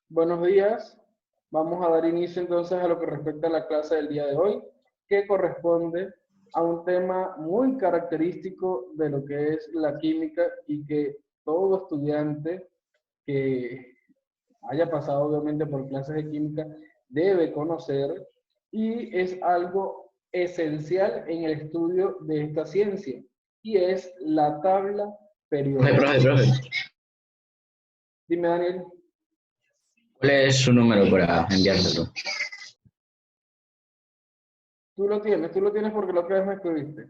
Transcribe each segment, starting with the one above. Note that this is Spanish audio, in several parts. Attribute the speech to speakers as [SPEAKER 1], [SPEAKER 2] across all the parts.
[SPEAKER 1] Buenos días. Vamos a dar inicio entonces a lo que respecta a la clase del día de hoy, que corresponde a un tema muy característico de lo que es la química y que todo estudiante que haya pasado obviamente por clases de química debe conocer y es algo esencial en el estudio de esta ciencia y es la tabla periódica.
[SPEAKER 2] Profe.
[SPEAKER 1] Dime, Daniel.
[SPEAKER 2] ¿Cuál es su número para enviárselo?
[SPEAKER 1] Tú lo tienes porque la otra vez me escribiste.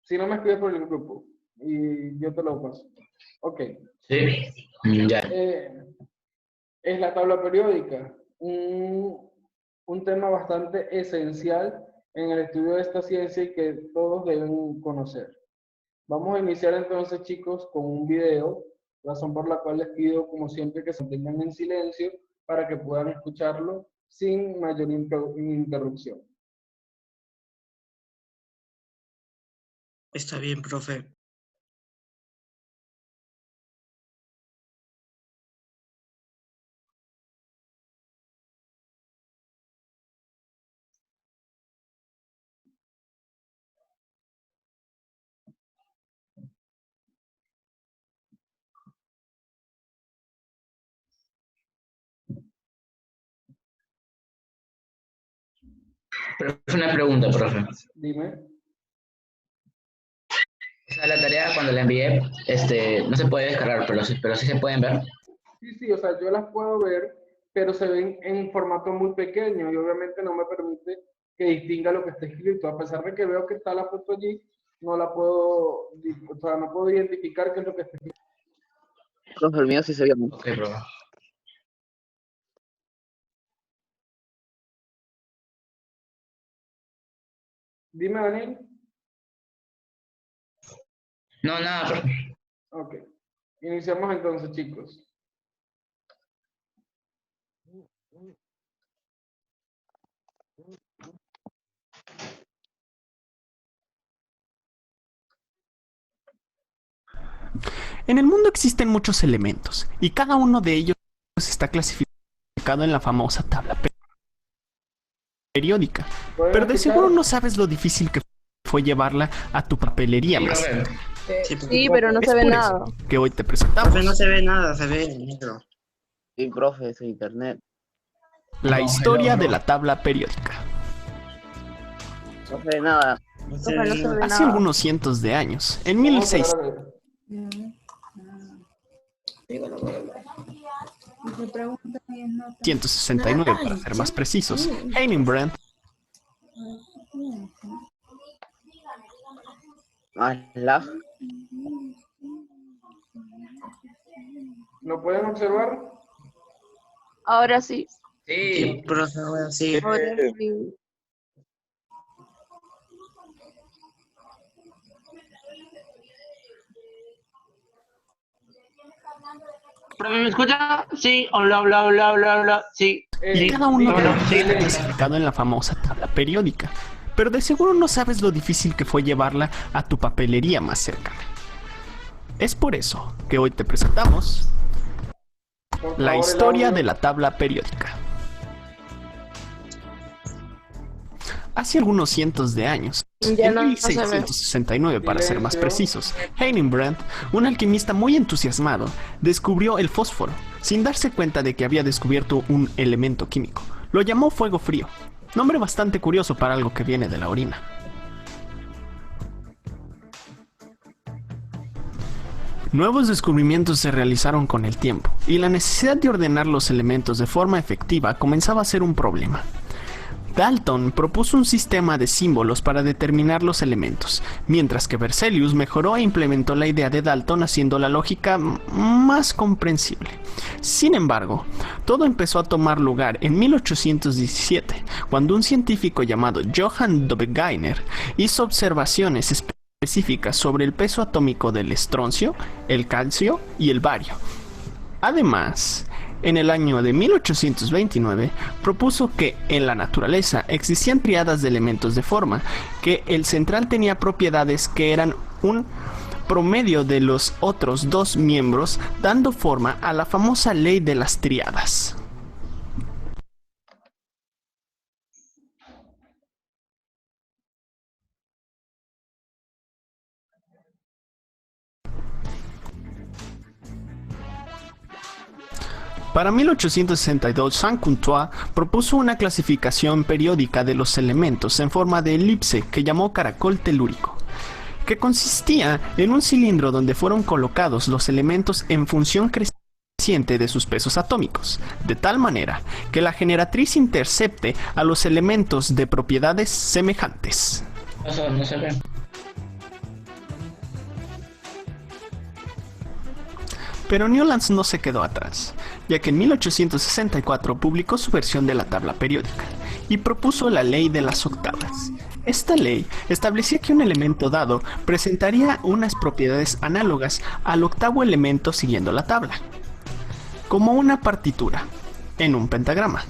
[SPEAKER 1] Si no me escribes por el grupo y yo te lo paso. Ok.
[SPEAKER 2] Sí, ya.
[SPEAKER 1] Es la tabla periódica, un tema bastante esencial en el estudio de esta ciencia y que todos deben conocer. Vamos a iniciar entonces, chicos, con un video, razón por la cual les pido, como siempre, que se mantengan en silencio para que puedan escucharlo sin mayor interrupción.
[SPEAKER 3] Está bien, profe.
[SPEAKER 2] Pero es una pregunta, profe.
[SPEAKER 1] Dime.
[SPEAKER 2] O sea, la tarea cuando la envié, no se puede descargar, pero sí se pueden ver.
[SPEAKER 1] Sí, o sea, yo las puedo ver, pero se ven en formato muy pequeño y obviamente no me permite que distinga lo que está escrito. A pesar de que veo que está la foto allí, no la puedo, o sea, no puedo identificar qué es lo que está escrito.
[SPEAKER 4] Profe, el mío sí se ve bien.
[SPEAKER 2] Ok, profe.
[SPEAKER 1] Dime, Daniel.
[SPEAKER 2] No, nada, profe.
[SPEAKER 1] Ok. Iniciamos entonces, chicos.
[SPEAKER 5] En el mundo existen muchos elementos, y cada uno de ellos está clasificado en la famosa tabla periódica. Pero de seguro no sabes lo difícil que fue llevarla a tu papelería,
[SPEAKER 2] Sí,
[SPEAKER 5] más.
[SPEAKER 2] profe.
[SPEAKER 6] Sí, pero no
[SPEAKER 5] Es
[SPEAKER 6] se ve
[SPEAKER 5] por
[SPEAKER 6] nada.
[SPEAKER 5] eso que hoy te presentamos
[SPEAKER 3] Profe, no se ve nada, se ve negro.
[SPEAKER 4] Sí, profe, es internet.
[SPEAKER 5] la
[SPEAKER 2] No,
[SPEAKER 5] historia
[SPEAKER 2] no.
[SPEAKER 5] de la tabla periódica.
[SPEAKER 4] No se ve nada.
[SPEAKER 3] No se
[SPEAKER 6] Profe, no
[SPEAKER 3] ve
[SPEAKER 6] se
[SPEAKER 3] nada.
[SPEAKER 6] ve
[SPEAKER 5] Hace
[SPEAKER 6] nada.
[SPEAKER 5] algunos cientos de años, en
[SPEAKER 1] Vamos a esperar a ver.
[SPEAKER 5] 1669 para ser más precisos, Heisenberg
[SPEAKER 4] Hazla.
[SPEAKER 1] ¿Lo pueden observar?
[SPEAKER 6] Ahora sí.
[SPEAKER 2] Sí.
[SPEAKER 3] Sí, profe, ahora sí.
[SPEAKER 6] Ahora sí.
[SPEAKER 7] ¿Profe, me escucha? Sí, hola, sí.
[SPEAKER 5] y cada uno de
[SPEAKER 7] Bueno,
[SPEAKER 5] ellos
[SPEAKER 7] sí.
[SPEAKER 5] está clasificado en la famosa tabla periódica. Pero de seguro no sabes lo difícil que fue llevarla a tu papelería más cercana. Es por eso que hoy te presentamos
[SPEAKER 1] Por
[SPEAKER 5] la
[SPEAKER 1] favor, el
[SPEAKER 5] historia
[SPEAKER 1] audio.
[SPEAKER 5] de la tabla periódica. Hace algunos cientos de años,
[SPEAKER 6] Ya
[SPEAKER 5] en
[SPEAKER 6] no se ve.
[SPEAKER 5] 1669 para ser más
[SPEAKER 1] Silencio.
[SPEAKER 5] precisos, Heisenberg, un alquimista muy entusiasmado, descubrió el fósforo, sin darse cuenta de que había descubierto un elemento químico. Lo llamó fuego frío, nombre bastante curioso para algo que viene de la orina. Nuevos descubrimientos se realizaron con el tiempo, y la necesidad de ordenar los elementos de forma efectiva comenzaba a ser un problema. Dalton propuso un sistema de símbolos para determinar los elementos, mientras que Berzelius mejoró e implementó la idea de Dalton haciendo la lógica más comprensible. Sin embargo, todo empezó a tomar lugar en 1817, cuando un científico llamado Johann Dobbegainer hizo observaciones específicas sobre el peso atómico del estroncio, el calcio y el bario. Además, en el año de 1829 propuso que en la naturaleza existían triadas de elementos de forma, que el central tenía propiedades que eran un promedio de los otros dos miembros, dando forma a la famosa ley de las triadas. Para 1862, Saint-Courtois propuso una clasificación periódica de los elementos en forma de elipse que llamó caracol telúrico, que consistía en un cilindro donde fueron colocados los elementos en función creciente de sus pesos atómicos, de tal manera que la generatriz intercepte a los elementos de propiedades semejantes.
[SPEAKER 2] No se ve.
[SPEAKER 5] Pero Newlands no se quedó atrás, ya que en 1864 publicó su versión de la tabla periódica y propuso la ley de las octavas. Esta ley establecía que un elemento dado presentaría unas propiedades análogas al octavo elemento siguiendo la tabla, como una partitura en un pentagrama.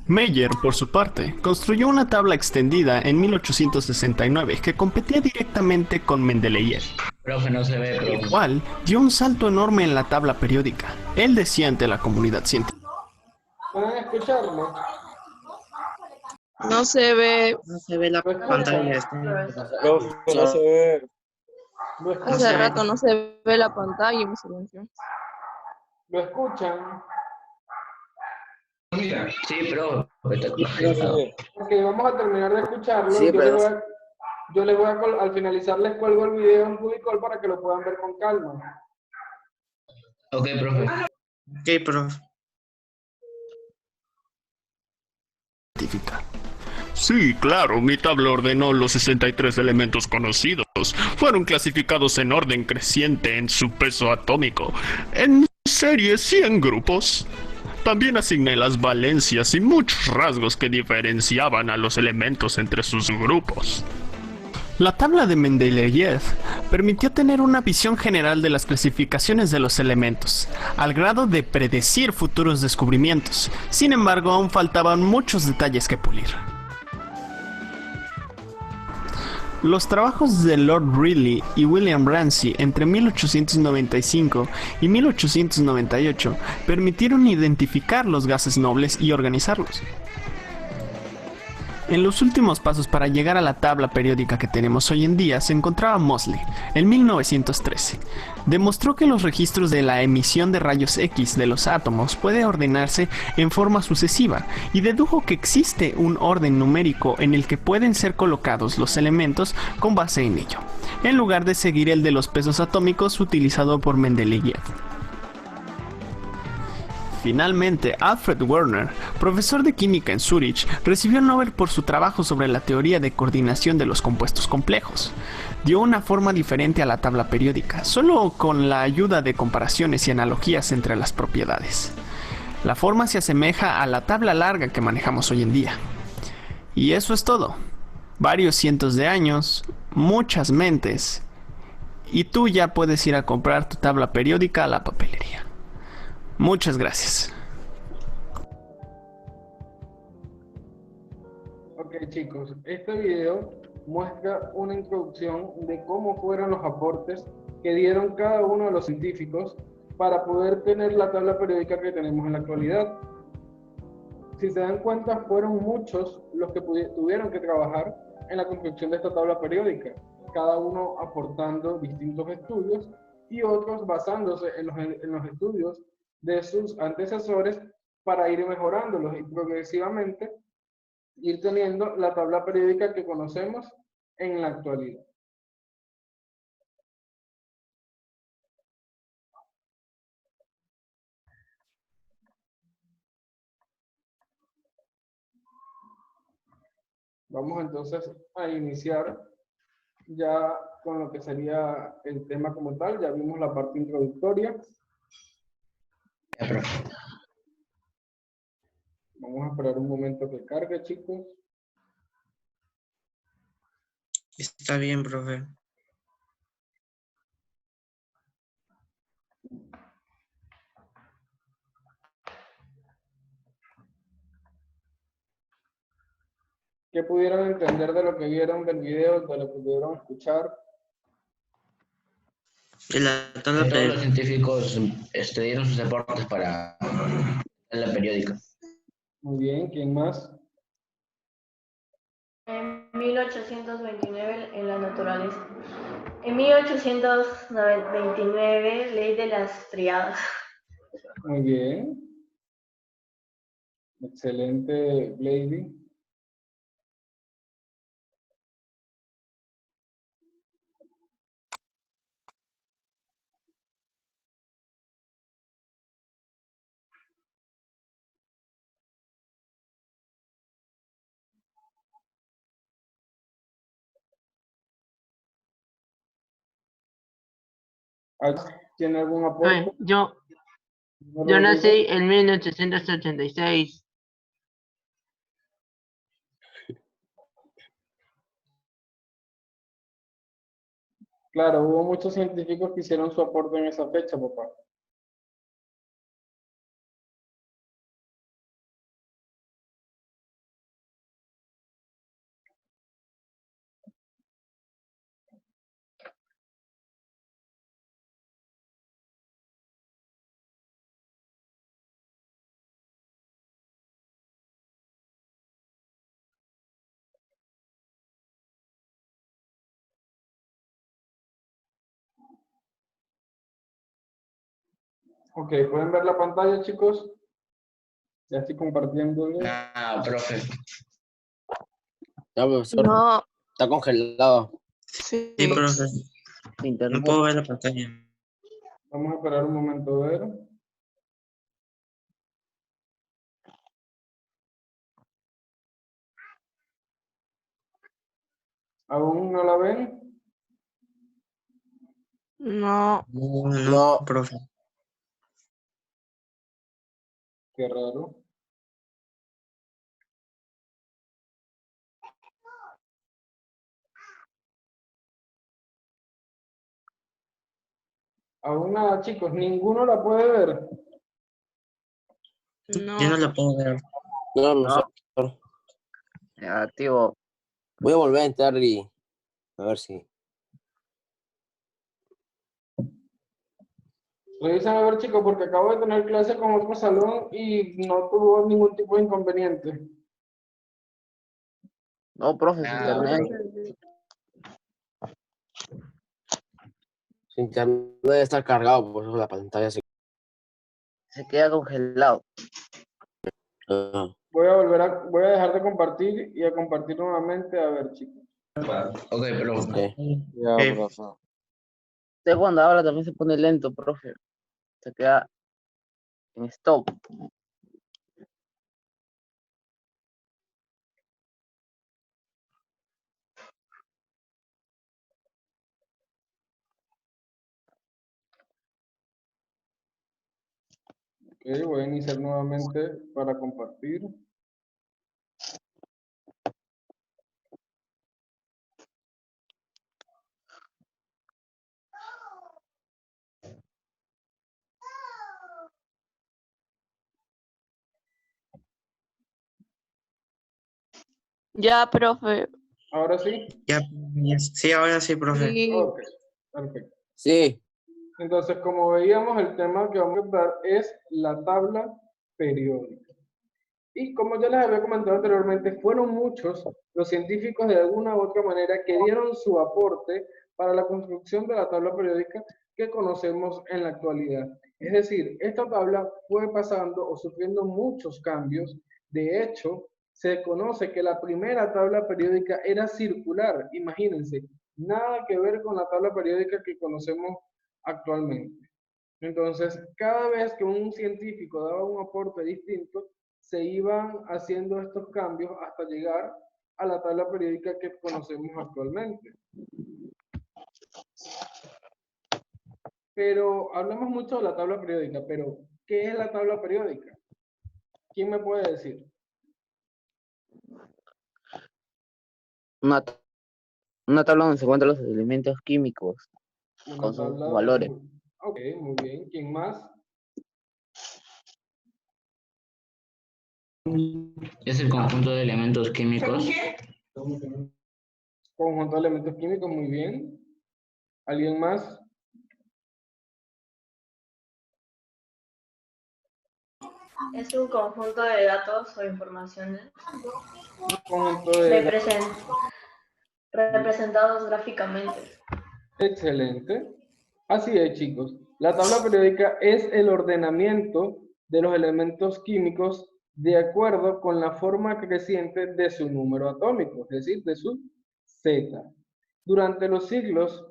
[SPEAKER 5] Meyer, por su parte, construyó una tabla extendida en 1869 que competía directamente con Mendeleev,
[SPEAKER 2] Profe, no se ve,
[SPEAKER 5] el
[SPEAKER 2] profe.
[SPEAKER 5] cual dio un salto enorme en la tabla periódica. Él decía ante la comunidad científica:
[SPEAKER 1] ¿Pueden escucharlo?
[SPEAKER 6] No se ve.
[SPEAKER 3] No se ve la pantalla.
[SPEAKER 8] Profe, no se ve.
[SPEAKER 1] ¿Lo
[SPEAKER 6] Hace
[SPEAKER 1] escuchan?
[SPEAKER 6] rato no se ve la pantalla y me silencio.
[SPEAKER 1] ¿Lo escuchan?
[SPEAKER 2] Sí, profe.
[SPEAKER 1] Ok, vamos a terminar de escucharlo.
[SPEAKER 4] Sí, pero-
[SPEAKER 1] Yo les voy a al finalizar les cuelgo el video en Google para que lo puedan ver con calma.
[SPEAKER 2] Ok, profe.
[SPEAKER 3] Ok, profe.
[SPEAKER 5] Sí, claro, mi tabla ordenó los 63 elementos conocidos. Fueron clasificados en orden creciente en su peso atómico, en series y en grupos. También asigné las valencias y muchos rasgos que diferenciaban a los elementos entre sus grupos. La tabla de Mendeleev permitió tener una visión general de las clasificaciones de los elementos, al grado de predecir futuros descubrimientos. Sin embargo, aún faltaban muchos detalles que pulir. Los trabajos de Lord Rayleigh y William Ramsay entre 1895 y 1898 permitieron identificar los gases nobles y organizarlos. En los últimos pasos para llegar a la tabla periódica que tenemos hoy en día se encontraba Moseley, en 1913. Demostró que los registros de la emisión de rayos X de los átomos puede ordenarse en forma sucesiva y dedujo que existe un orden numérico en el que pueden ser colocados los elementos con base en ello, en lugar de seguir el de los pesos atómicos utilizado por Mendeleev. Finalmente, Alfred Werner, profesor de química en Zúrich, recibió el Nobel por su trabajo sobre la teoría de coordinación de los compuestos complejos. Dio una forma diferente a la tabla periódica, solo con la ayuda de comparaciones y analogías entre las propiedades. La forma se asemeja a la tabla larga que manejamos hoy en día. Y eso es todo. Varios cientos de años, muchas mentes, y tú ya puedes ir a comprar tu tabla periódica a la papelería. Muchas gracias.
[SPEAKER 1] Ok, chicos, este video muestra una introducción de cómo fueron los aportes que dieron cada uno de los científicos para poder tener la tabla periódica que tenemos en la actualidad. Si se dan cuenta, fueron muchos los que tuvieron que trabajar en la construcción de esta tabla periódica, cada uno aportando distintos estudios y otros basándose en los estudios de sus antecesores para ir mejorándolos y progresivamente ir teniendo la tabla periódica que conocemos en la actualidad. Vamos entonces a iniciar ya con lo que sería el tema como tal. Ya vimos la parte introductoria.
[SPEAKER 2] Ya, profe.
[SPEAKER 1] Vamos a esperar un momento que cargue, chicos.
[SPEAKER 3] Está bien, profe.
[SPEAKER 1] ¿Qué pudieron entender de lo que vieron del video, de lo que pudieron escuchar?
[SPEAKER 3] Y la tabla
[SPEAKER 2] Todos los
[SPEAKER 3] periódica.
[SPEAKER 2] científicos dieron sus aportes para la periódica.
[SPEAKER 1] Muy bien, ¿quién más?
[SPEAKER 9] En 1829 en la naturaleza. En 1829, ley de las triadas.
[SPEAKER 1] Muy bien. Excelente, Lady. ¿Tiene algún aporte?
[SPEAKER 7] Yo
[SPEAKER 1] Rodrigo.
[SPEAKER 7] nací en 1886.
[SPEAKER 1] Claro, hubo muchos científicos que hicieron su aporte en esa fecha, papá. Ok, ¿pueden ver la pantalla, chicos? Ya estoy compartiendo.
[SPEAKER 2] No, profe.
[SPEAKER 8] Ya, profesor,
[SPEAKER 6] No,
[SPEAKER 8] está congelado.
[SPEAKER 6] sí.
[SPEAKER 3] Sí, profe. No
[SPEAKER 4] Internet.
[SPEAKER 3] puedo ver la pantalla.
[SPEAKER 1] Vamos a esperar un momento a ver. ¿Aún no la ven?
[SPEAKER 6] No,
[SPEAKER 3] No, profe.
[SPEAKER 1] Qué raro. Aún nada, chicos, ninguno la puede ver.
[SPEAKER 6] no.
[SPEAKER 3] Yo no la puedo ver.
[SPEAKER 8] No, profesor.
[SPEAKER 4] Negativo.
[SPEAKER 8] Voy a volver a entrar y a ver si.
[SPEAKER 1] Revisen a ver, chicos, porque acabo de tener clase con otro salón y no tuvo ningún tipo de inconveniente.
[SPEAKER 4] No, profe, su
[SPEAKER 2] Ah,
[SPEAKER 4] internet.
[SPEAKER 8] Su internet debe estar cargado, por eso la pantalla se.
[SPEAKER 4] Se queda congelado.
[SPEAKER 8] Ah,
[SPEAKER 1] Voy a dejar de compartir y a compartir nuevamente. A ver, chicos.
[SPEAKER 2] ok, pero
[SPEAKER 8] ok. Ya,
[SPEAKER 3] Ok.
[SPEAKER 8] profesor.
[SPEAKER 4] Usted cuando habla también se pone lento, profe. Se queda en stop.
[SPEAKER 1] Ok, voy a iniciar nuevamente para compartir.
[SPEAKER 6] Ya, profe.
[SPEAKER 1] Ahora sí.
[SPEAKER 3] Ya, sí, ahora sí, profe.
[SPEAKER 6] Sí.
[SPEAKER 1] Ok, perfecto.
[SPEAKER 8] Sí.
[SPEAKER 1] Entonces, como veíamos, el tema que vamos a tratar es la tabla periódica. Y como ya les había comentado anteriormente, fueron muchos los científicos de alguna u otra manera que dieron su aporte para la construcción de la tabla periódica que conocemos en la actualidad. Es decir, esta tabla fue pasando o sufriendo muchos cambios. De hecho, se conoce que la primera tabla periódica era circular. Imagínense, nada que ver con la tabla periódica que conocemos actualmente. Entonces, cada vez que un científico daba un aporte distinto, se iban haciendo estos cambios hasta llegar a la tabla periódica que conocemos actualmente. Pero hablamos mucho de la tabla periódica, pero ¿qué es la tabla periódica? ¿Quién me puede decir?
[SPEAKER 4] Una tabla donde se encuentran los elementos químicos
[SPEAKER 1] Una
[SPEAKER 4] con sus
[SPEAKER 1] tabla.
[SPEAKER 4] valores.
[SPEAKER 1] Ok, muy bien. ¿Quién más?
[SPEAKER 2] es el conjunto de elementos químicos.
[SPEAKER 1] Conjunto de elementos químicos, muy bien. ¿Alguien más?
[SPEAKER 9] Es un conjunto de datos o informaciones
[SPEAKER 1] Un conjunto de...
[SPEAKER 9] representados gráficamente.
[SPEAKER 1] Excelente. Así es, chicos. La tabla periódica es el ordenamiento de los elementos químicos de acuerdo con la forma creciente de su número atómico, es decir, de su Z. Durante los siglos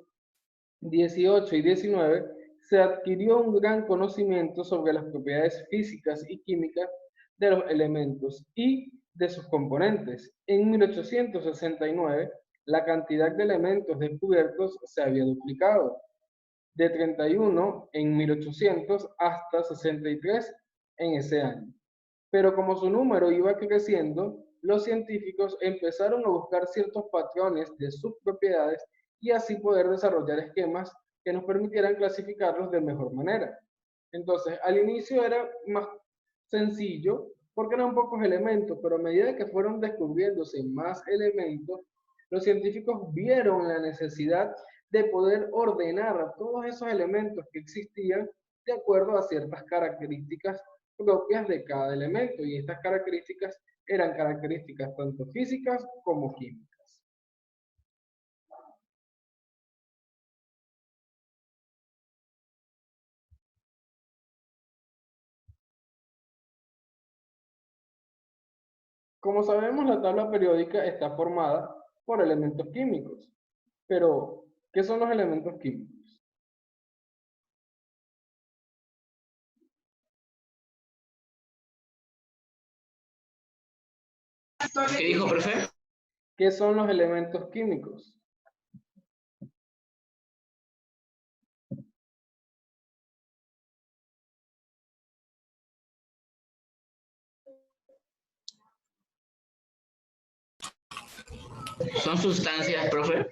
[SPEAKER 1] XVIII y XIX se adquirió un gran conocimiento sobre las propiedades físicas y químicas de los elementos y de sus componentes. En 1869, la cantidad de elementos descubiertos se había duplicado, de 31 en 1800 hasta 63 en ese año. Pero como su número iba creciendo, los científicos empezaron a buscar ciertos patrones de sus propiedades y así poder desarrollar esquemas que nos permitieran clasificarlos de mejor manera. Entonces, al inicio era más sencillo porque eran pocos elementos, pero a medida que fueron descubriéndose más elementos, los científicos vieron la necesidad de poder ordenar todos esos elementos que existían de acuerdo a ciertas características propias de cada elemento, y estas características eran características tanto físicas como químicas. Como sabemos, la tabla periódica está formada por elementos químicos. Pero, ¿qué son los elementos químicos?
[SPEAKER 2] ¿Qué dijo, profe?
[SPEAKER 1] ¿Qué son los elementos químicos?
[SPEAKER 2] ¿Son sustancias, profe?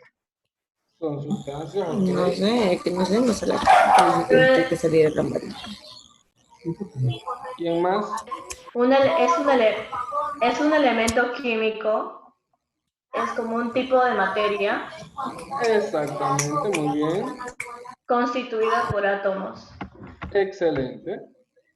[SPEAKER 1] Son sustancias, ¿ok?
[SPEAKER 10] No sé, que no sé, no sé la que salir de la madre.
[SPEAKER 1] ¿Quién más?
[SPEAKER 9] Es un elemento químico, es como un tipo de materia
[SPEAKER 1] Exactamente, muy bien.
[SPEAKER 9] constituida por átomos.
[SPEAKER 1] Excelente.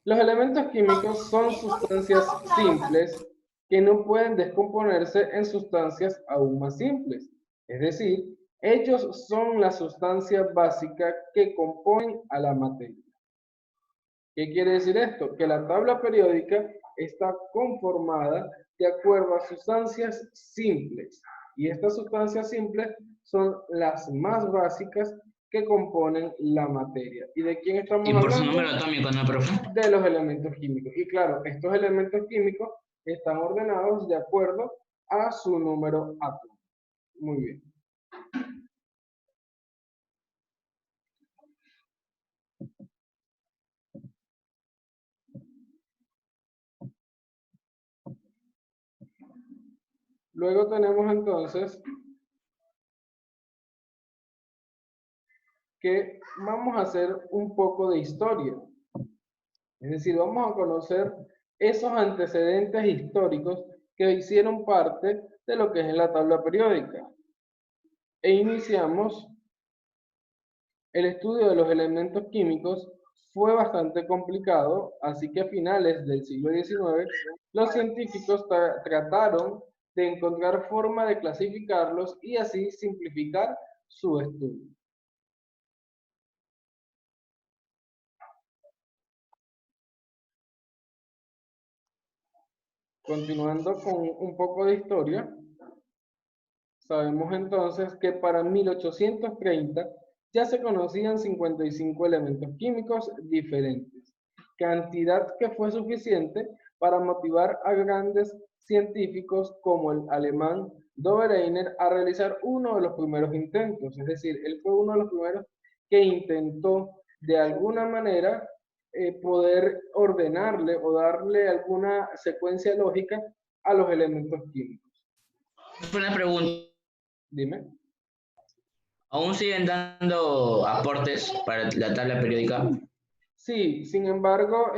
[SPEAKER 1] Los elementos químicos son sustancias simples que no pueden descomponerse en sustancias aún más simples. Es decir, ellos son la sustancia básica que componen a la materia. ¿Qué quiere decir esto? Que la tabla periódica está conformada de acuerdo a sustancias simples. Y estas sustancias simples son las más básicas que componen la materia. ¿Y de quién estamos
[SPEAKER 2] Y por su
[SPEAKER 1] hablando?
[SPEAKER 2] número atómico, ¿no, profe?
[SPEAKER 1] De los elementos químicos. Y claro, estos elementos químicos están ordenados de acuerdo a su número atómico. Muy bien. Luego tenemos entonces que vamos a hacer un poco de historia. Es decir, vamos a conocer esos antecedentes históricos que hicieron parte de lo que es la tabla periódica. E iniciamos el estudio de los elementos químicos. Fue bastante complicado, así que a finales del siglo XIX, los científicos trataron de encontrar forma de clasificarlos y así simplificar su estudio. Continuando con un poco de historia, sabemos entonces que para 1830 ya se conocían 55 elementos químicos diferentes, cantidad que fue suficiente para motivar a grandes científicos como el alemán Dobereiner a realizar uno de los primeros intentos. Es decir, él fue uno de los primeros que intentó de alguna manera poder ordenarle o darle alguna secuencia lógica a los elementos químicos.
[SPEAKER 2] Una pregunta.
[SPEAKER 1] Dime.
[SPEAKER 2] ¿Aún siguen dando aportes para la tabla periódica?
[SPEAKER 1] Sí, sin embargo,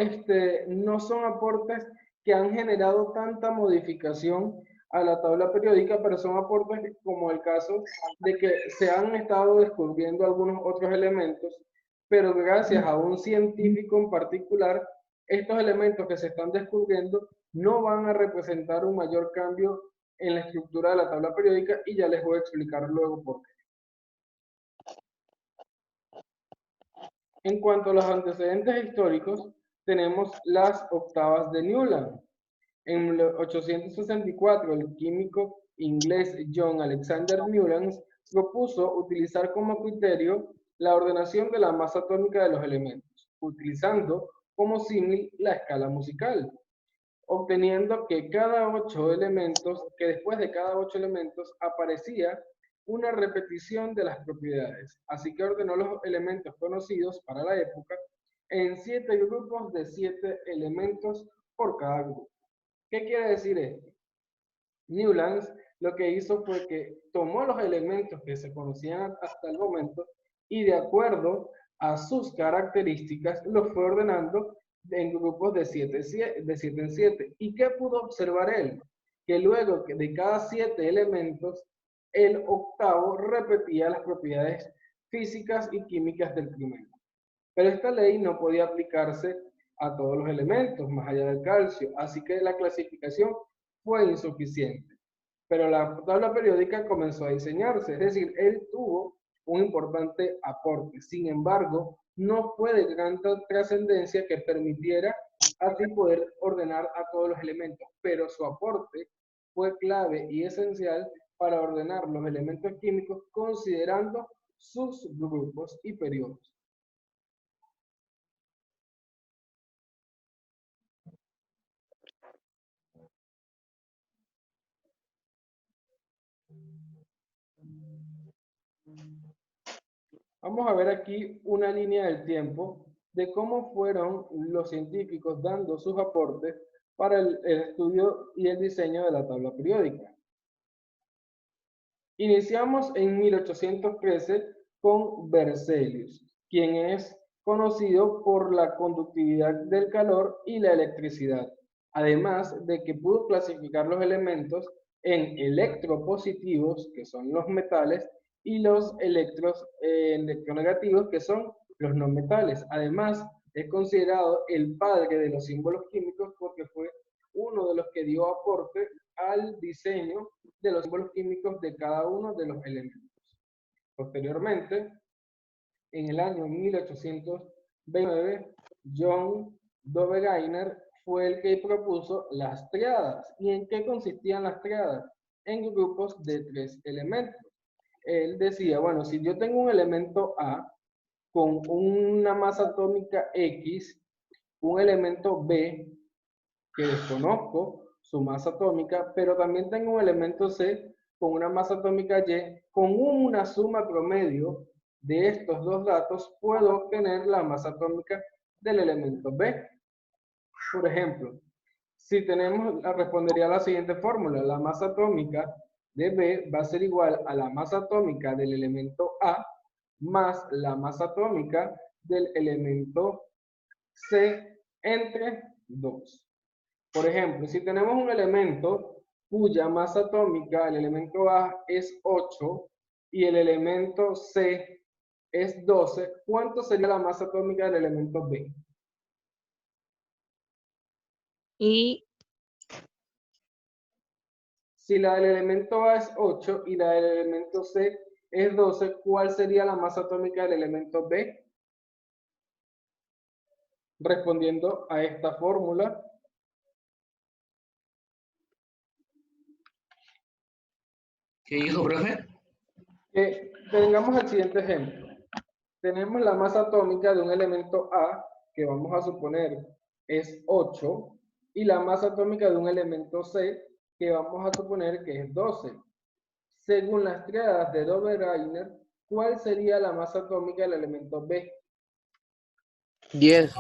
[SPEAKER 1] no son aportes que han generado tanta modificación a la tabla periódica, pero son aportes como el caso de que se han estado descubriendo algunos otros elementos, pero gracias a un científico en particular, estos elementos que se están descubriendo no van a representar un mayor cambio en la estructura de la tabla periódica, y ya les voy a explicar luego por qué. En cuanto a los antecedentes históricos, tenemos las octavas de Newland. En 1864, el químico inglés John Alexander Newland propuso utilizar como criterio la ordenación de la masa atómica de los elementos, utilizando como símil la escala musical, obteniendo que después de cada 8 elementos aparecía una repetición de las propiedades. Así que ordenó los elementos conocidos para la época en 7 grupos de 7 elementos por cada grupo. ¿Qué quiere decir esto? Newlands lo que hizo fue que tomó los elementos que se conocían hasta el momento y de acuerdo a sus características los fue ordenando en grupos de 7 en 7. ¿Y qué pudo observar él? Que luego de cada 7 elementos, el octavo repetía las propiedades físicas y químicas del primero. Pero esta ley no podía aplicarse a todos los elementos, más allá del calcio, así que la clasificación fue insuficiente. Pero la tabla periódica comenzó a diseñarse, es decir, él tuvo un importante aporte. Sin embargo, no fue de gran trascendencia que permitiera así poder ordenar a todos los elementos, pero su aporte fue clave y esencial para ordenar los elementos químicos considerando sus grupos y periodos. Vamos a ver aquí una línea del tiempo de cómo fueron los científicos dando sus aportes para el estudio y el diseño de la tabla periódica. Iniciamos en 1813 con Berzelius, quien es conocido por la conductividad del calor y la electricidad, además de que pudo clasificar los elementos en electropositivos, que son los metales, y los electronegativos, que son los no metales. Además, es considerado el padre de los símbolos químicos porque fue uno de los que dio aporte al diseño de los símbolos químicos de cada uno de los elementos. Posteriormente, en el año 1829, John Dobegainer fue el que propuso las triadas. ¿Y en qué consistían las triadas? En grupos de 3 elementos. Él decía, bueno, si yo tengo un elemento A con una masa atómica X, un elemento B que desconozco su masa atómica, pero también tengo un elemento C con una masa atómica Y, con una suma promedio de estos dos datos puedo obtener la masa atómica del elemento B. Por ejemplo, si tenemos, respondería a la siguiente fórmula: la masa atómica de B va a ser igual a la masa atómica del elemento A más la masa atómica del elemento C entre 2. Por ejemplo, si tenemos un elemento cuya masa atómica, el elemento A, es 8 y el elemento C es 12, ¿cuánto sería la masa atómica del elemento B?
[SPEAKER 6] Y
[SPEAKER 1] Si la del elemento A es 8 y la del elemento C es 12, ¿cuál sería la masa atómica del elemento B? Respondiendo a esta fórmula,
[SPEAKER 2] ¿Qué dijo, profe?
[SPEAKER 1] tengamos el siguiente ejemplo. Tenemos la masa atómica de un elemento A, que vamos a suponer es 8, y la masa atómica de un elemento C, que vamos a suponer que es 12. Según las triadas de Dobegainer, ¿cuál sería la masa atómica del elemento B?
[SPEAKER 8] 10.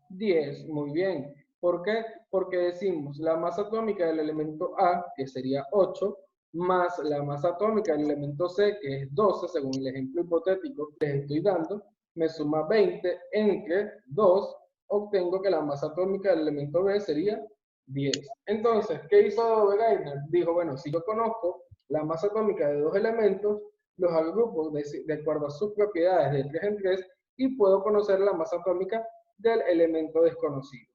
[SPEAKER 1] 10, muy bien. ¿Por qué? Porque decimos la masa atómica del elemento A, que sería 8, más la masa atómica del elemento C, que es 12, según el ejemplo hipotético que les estoy dando, me suma 20 entre 2, obtengo que la masa atómica del elemento B sería 10. Entonces, ¿qué hizo Dobegainer? Dijo, bueno, si yo conozco la masa atómica de 2 elementos, los agrupo de acuerdo a sus propiedades de 3 en 3 y puedo conocer la masa atómica del elemento desconocido.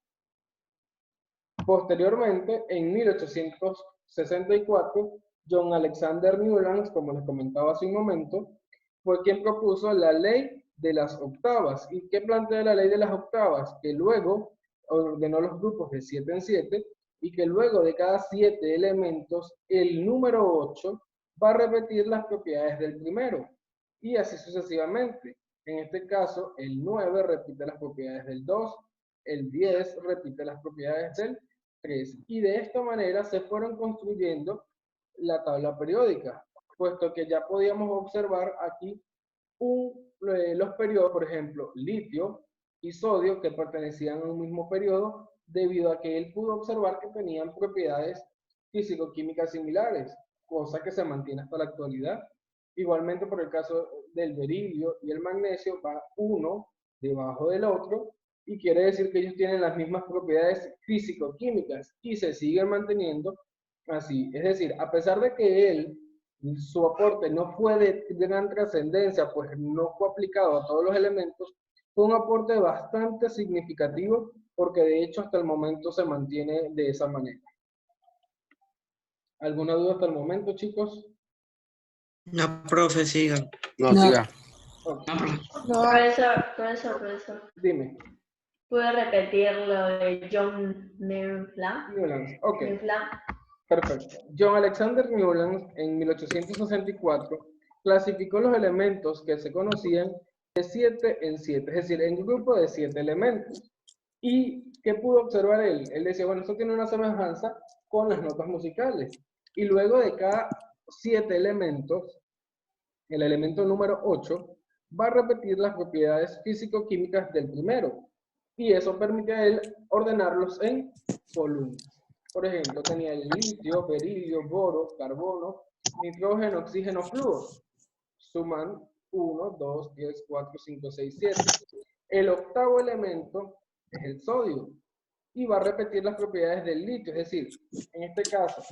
[SPEAKER 1] Posteriormente, en 1864, John Alexander Newlands, como les comentaba hace un momento, fue quien propuso la ley de las octavas. ¿Y qué plantea la ley de las octavas? Que luego ordenó los grupos de 7 en 7 y que luego de cada 7 elementos, el número 8 va a repetir las propiedades del primero y así sucesivamente. En este caso, el 9 repite las propiedades del 2, el 10 repite las propiedades del 3 y de esta manera se fueron construyendo la tabla periódica, puesto que ya podíamos observar aquí los periodos, por ejemplo, litio y sodio, que pertenecían a un mismo periodo, debido a que él pudo observar que tenían propiedades físico-químicas similares, cosa que se mantiene hasta la actualidad. Igualmente, por el caso del berilio y el magnesio, va uno debajo del otro, y quiere decir que ellos tienen las mismas propiedades físico-químicas y se siguen manteniendo así. Es decir, a pesar de que su aporte no fue de gran trascendencia, pues no fue aplicado a todos los elementos, fue un aporte bastante significativo porque de hecho hasta el momento se mantiene de esa manera. ¿Alguna duda hasta el momento, chicos?
[SPEAKER 3] No, profe, sigan.
[SPEAKER 8] No, siga.
[SPEAKER 1] Okay.
[SPEAKER 9] Profesor.
[SPEAKER 1] Dime.
[SPEAKER 9] ¿Puede repetir lo de John Newland?
[SPEAKER 1] Ok. Perfecto. John Alexander Newland, en 1864, clasificó los elementos que se conocían de 7 en 7, es decir, en un grupo de 7 elementos. ¿Y qué pudo observar él? Él decía, bueno, esto tiene una semejanza con las notas musicales. Y luego de cada 7 elementos, el elemento número 8 va a repetir las propiedades físico-químicas del primero. Y eso permite a él ordenarlos en columnas. Por ejemplo, tenía el litio, berilio, boro, carbono, nitrógeno, oxígeno, flúor. Suman 1, 2, 3, 4, 5, 6, 7. El octavo elemento es el sodio. Y va a repetir las propiedades del litio. Es decir, en este caso,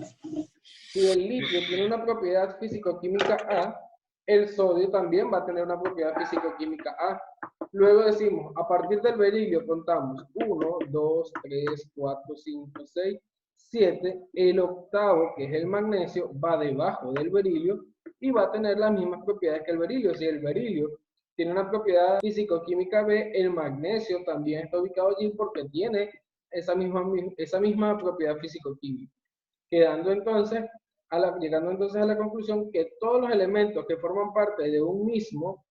[SPEAKER 1] si el litio tiene una propiedad físico-química A, el sodio también va a tener una propiedad físico-química A. Luego decimos, a partir del berilio contamos 1, 2, 3, 4, 5, 6, 7. El octavo, que es el magnesio, va debajo del berilio y va a tener las mismas propiedades que el berilio. Si el berilio tiene una propiedad físico-química B, el magnesio también está ubicado allí porque tiene esa misma propiedad físico-química. Llegando entonces a la conclusión que todos los elementos que forman parte de un mismo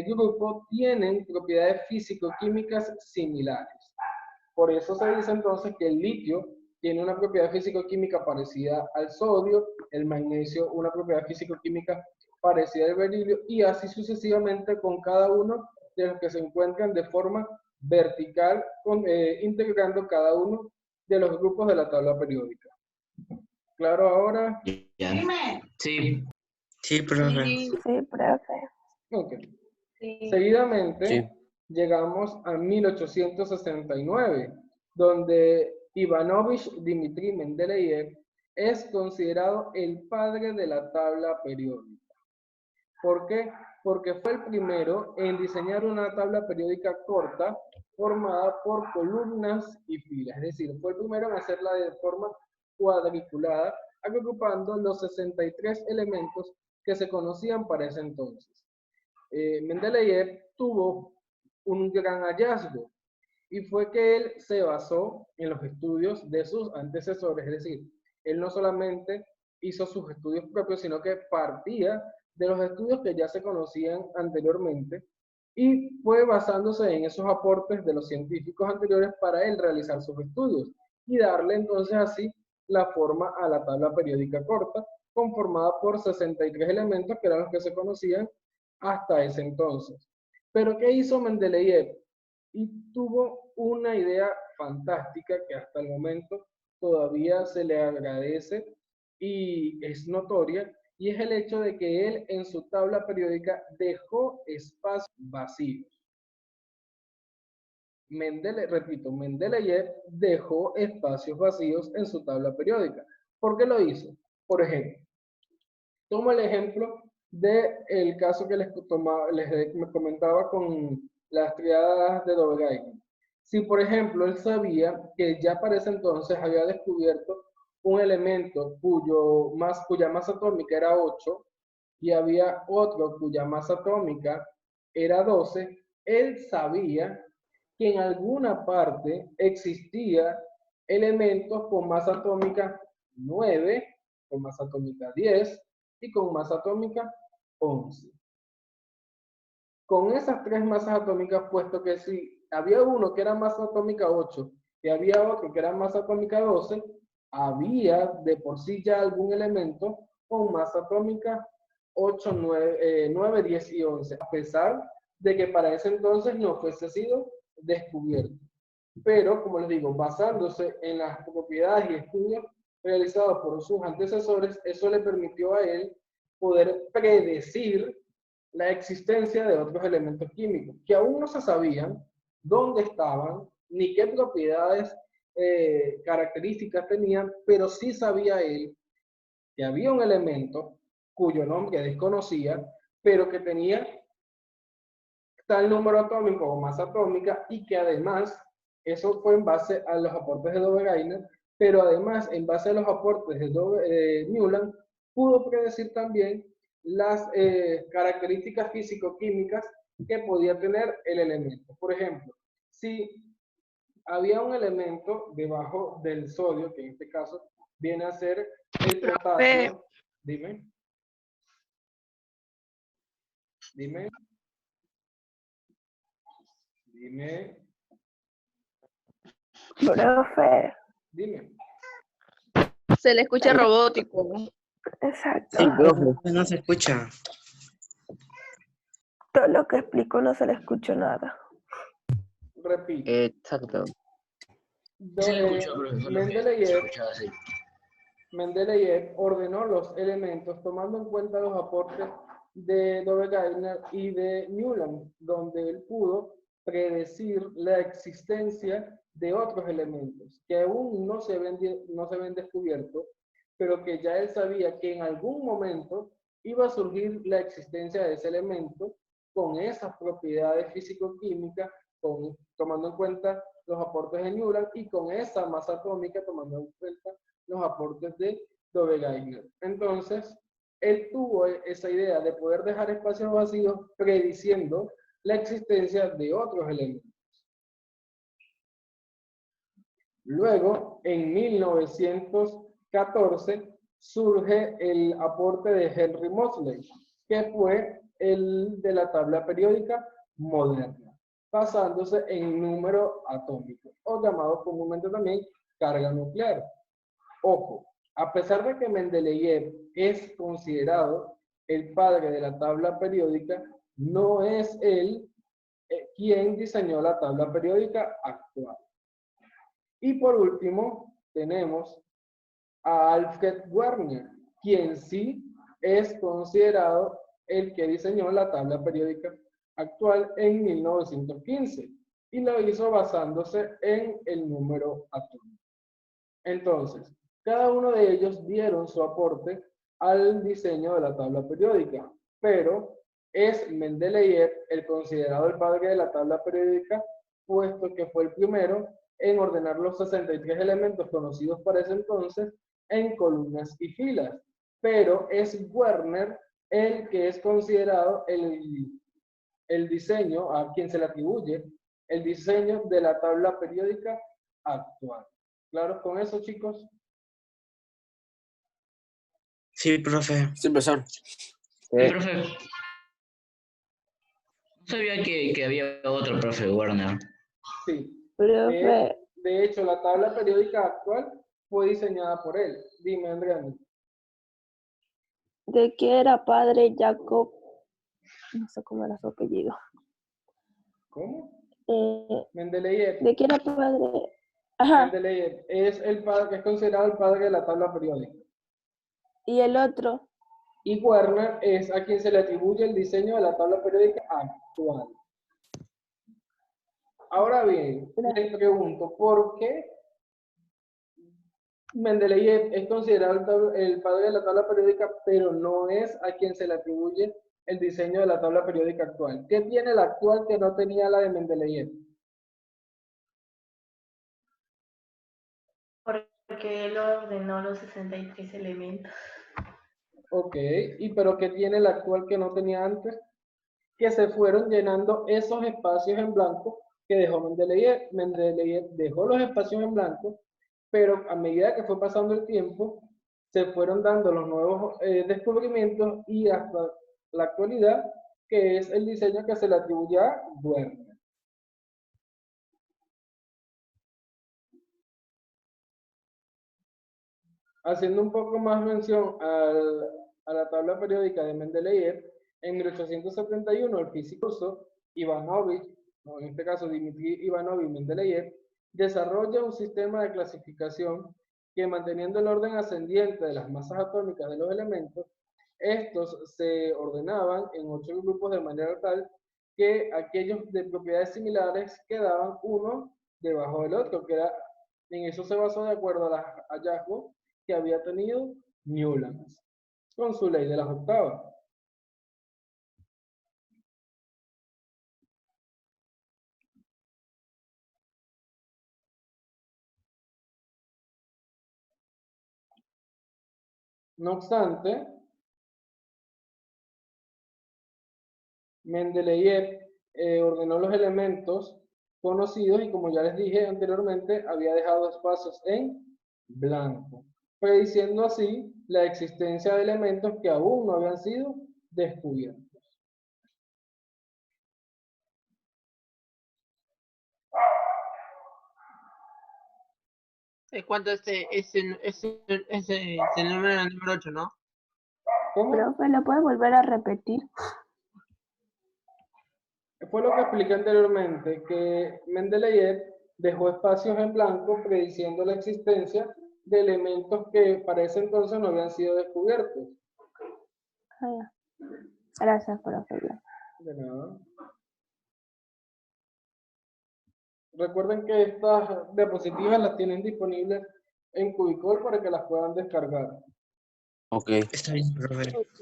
[SPEAKER 1] grupo tienen propiedades físico-químicas similares. Por eso se dice entonces que el litio tiene una propiedad físico-química parecida al sodio, el magnesio una propiedad físico-química parecida al berilio, y así sucesivamente con cada uno de los que se encuentran de forma vertical, integrando cada uno de los grupos de la tabla periódica. ¿Claro ahora?
[SPEAKER 2] Sí.
[SPEAKER 3] Sí, profe.
[SPEAKER 6] Sí, profe.
[SPEAKER 1] Ok.
[SPEAKER 9] Sí.
[SPEAKER 1] Seguidamente
[SPEAKER 8] Sí.
[SPEAKER 1] llegamos a 1869, donde Ivanovich Dmitri Mendeleev es considerado el padre de la tabla periódica. ¿Por qué? Porque fue el primero en diseñar una tabla periódica corta formada por columnas y filas. Es decir, fue el primero en hacerla de forma cuadriculada, agrupando los 63 elementos que se conocían para ese entonces. Mendeleev tuvo un gran hallazgo y fue que él se basó en los estudios de sus antecesores, es decir, él no solamente hizo sus estudios propios, sino que partía de los estudios que ya se conocían anteriormente y fue basándose en esos aportes de los científicos anteriores para él realizar sus estudios y darle entonces así la forma a la tabla periódica corta, conformada por 63 elementos que eran los que se conocían hasta ese entonces. Pero ¿qué hizo Mendeleev? Y tuvo una idea fantástica que hasta el momento todavía se le agradece y es notoria, y es el hecho de que él en su tabla periódica dejó espacios vacíos. Mendeleev dejó espacios vacíos en su tabla periódica. ¿Por qué lo hizo? Por ejemplo, tomo el ejemplo del caso que les comentaba con las triadas de Dobelgaikin. Si, por ejemplo, él sabía que ya para ese entonces había descubierto un elemento cuya masa atómica era 8 y había otro cuya masa atómica era 12, él sabía que en alguna parte existía elementos con masa atómica 9, con masa atómica 10 y con masa atómica 11. Con esas tres masas atómicas, puesto que si había uno que era masa atómica 8 y había otro que era masa atómica 12, había de por sí ya algún elemento con masa atómica 8, 9, 10 y 11, a pesar de que para ese entonces no fuese sido descubierto. Pero, como les digo, basándose en las propiedades y estudios realizados por sus antecesores, eso le permitió a él poder predecir la existencia de otros elementos químicos, que aún no se sabían dónde estaban, ni qué propiedades, características tenían, pero sí sabía él que había un elemento cuyo nombre desconocía, pero que tenía tal número atómico o masa atómica, y que además, eso fue en base a los aportes de Dove-Gainer, pero además, en base a los aportes de Newland, pudo predecir también las características físico-químicas que podía tener el elemento. Por ejemplo, si había un elemento debajo del sodio, que en este caso viene a ser el potasio. Dime. Dime. Dime.
[SPEAKER 6] Profe,
[SPEAKER 1] Dime.
[SPEAKER 6] se le escucha robótico.
[SPEAKER 10] Exacto.
[SPEAKER 3] Sí, profe. No se escucha.
[SPEAKER 10] Todo lo que explico no se le escucho nada.
[SPEAKER 1] Repito.
[SPEAKER 4] Exacto.
[SPEAKER 2] Se le escuchó, profesor, lo que se escuchaba así.
[SPEAKER 1] Mendeleev ordenó los elementos tomando en cuenta los aportes de Dove-Gainer y de Newland, donde él pudo predecir la existencia de otros elementos que aún no se ven descubiertos, pero que ya él sabía que en algún momento iba a surgir la existencia de ese elemento con esas propiedades físico-químicas, tomando en cuenta los aportes de Newland y con esa masa atómica tomando en cuenta los aportes de Dove-Gainer. Entonces, él tuvo esa idea de poder dejar espacios vacíos prediciendo la existencia de otros elementos. Luego, en 1914, surge el aporte de Henry Moseley, que fue el de la tabla periódica moderna, basándose en número atómico, o llamado comúnmente también carga nuclear. Ojo, a pesar de que Mendeleev es considerado el padre de la tabla periódica, no es él quien diseñó la tabla periódica actual. Y por último, tenemos a Alfred Werner, quien sí es considerado el que diseñó la tabla periódica actual en 1915, y lo hizo basándose en el número atómico. Entonces, cada uno de ellos dieron su aporte al diseño de la tabla periódica, pero es Mendeleev el considerado el padre de la tabla periódica, puesto que fue el primero en ordenar los 63 elementos conocidos para ese entonces en columnas y filas. Pero es Werner el que es considerado el diseño, a quien se le atribuye el diseño de la tabla periódica actual. ¿Claros con eso, chicos?
[SPEAKER 3] Sí, profe.
[SPEAKER 8] Sí, profesor.
[SPEAKER 2] Profe, no sabía que había otro profe, Warner.
[SPEAKER 1] Sí.
[SPEAKER 10] Profe,
[SPEAKER 1] De hecho, la tabla periódica actual fue diseñada por él. Dime, Andrea.
[SPEAKER 10] ¿de qué era padre Jacob? No sé cómo era su apellido.
[SPEAKER 1] ¿Cómo?
[SPEAKER 10] ¿De
[SPEAKER 1] Mendeleev.
[SPEAKER 10] qué era padre? Ajá.
[SPEAKER 1] Mendeleev es el padre, que es considerado el padre de la tabla periódica.
[SPEAKER 10] ¿Y el otro?
[SPEAKER 1] Y Werner es a quien se le atribuye el diseño de la tabla periódica actual. Ahora bien, les pregunto, ¿por qué Mendeleev es considerado el padre de la tabla periódica, pero no es a quien se le atribuye el diseño de la tabla periódica actual? ¿Qué tiene la actual que no tenía la de Mendeleev?
[SPEAKER 9] Porque él ordenó los 63 elementos.
[SPEAKER 1] Ok, ¿y pero qué tiene la actual que no tenía antes? que se fueron llenando esos espacios en blanco que dejó Mendeleev. Mendeleev dejó los espacios en blanco, pero a medida que fue pasando el tiempo, se fueron dando los nuevos descubrimientos y hasta la actualidad, que es el diseño que se le atribuye a Werner. Haciendo un poco más mención a la tabla periódica de Mendeleev, en 1871 el físico ruso Ivanovich, o en este caso Dmitri Ivanovich Mendeleev, desarrolla un sistema de clasificación que, manteniendo el orden ascendiente de las masas atómicas de los elementos, estos se ordenaban en 8 grupos de manera tal que aquellos de propiedades similares quedaban uno debajo del otro, en eso se basó de acuerdo a los hallazgos que había tenido Newland con su ley de las octavas. No obstante, Mendeleev ordenó los elementos conocidos y, como ya les dije anteriormente, había dejado espacios en blanco, prediciendo así la existencia de elementos que aún no habían sido descubiertos.
[SPEAKER 7] ¿Cuánto ese número 8, no?
[SPEAKER 1] ¿Cómo?
[SPEAKER 10] Profe, ¿lo puede volver a repetir?
[SPEAKER 1] Fue lo que expliqué anteriormente, que Mendeleev dejó espacios en blanco prediciendo la existencia de elementos que para ese entonces no habían sido descubiertos.
[SPEAKER 10] Ah, ya. Gracias, profe.
[SPEAKER 1] De nada. Recuerden que estas diapositivas las tienen disponibles en Cubicol para que las puedan descargar.
[SPEAKER 8] Ok.
[SPEAKER 3] Está bien, profe.
[SPEAKER 6] Ok.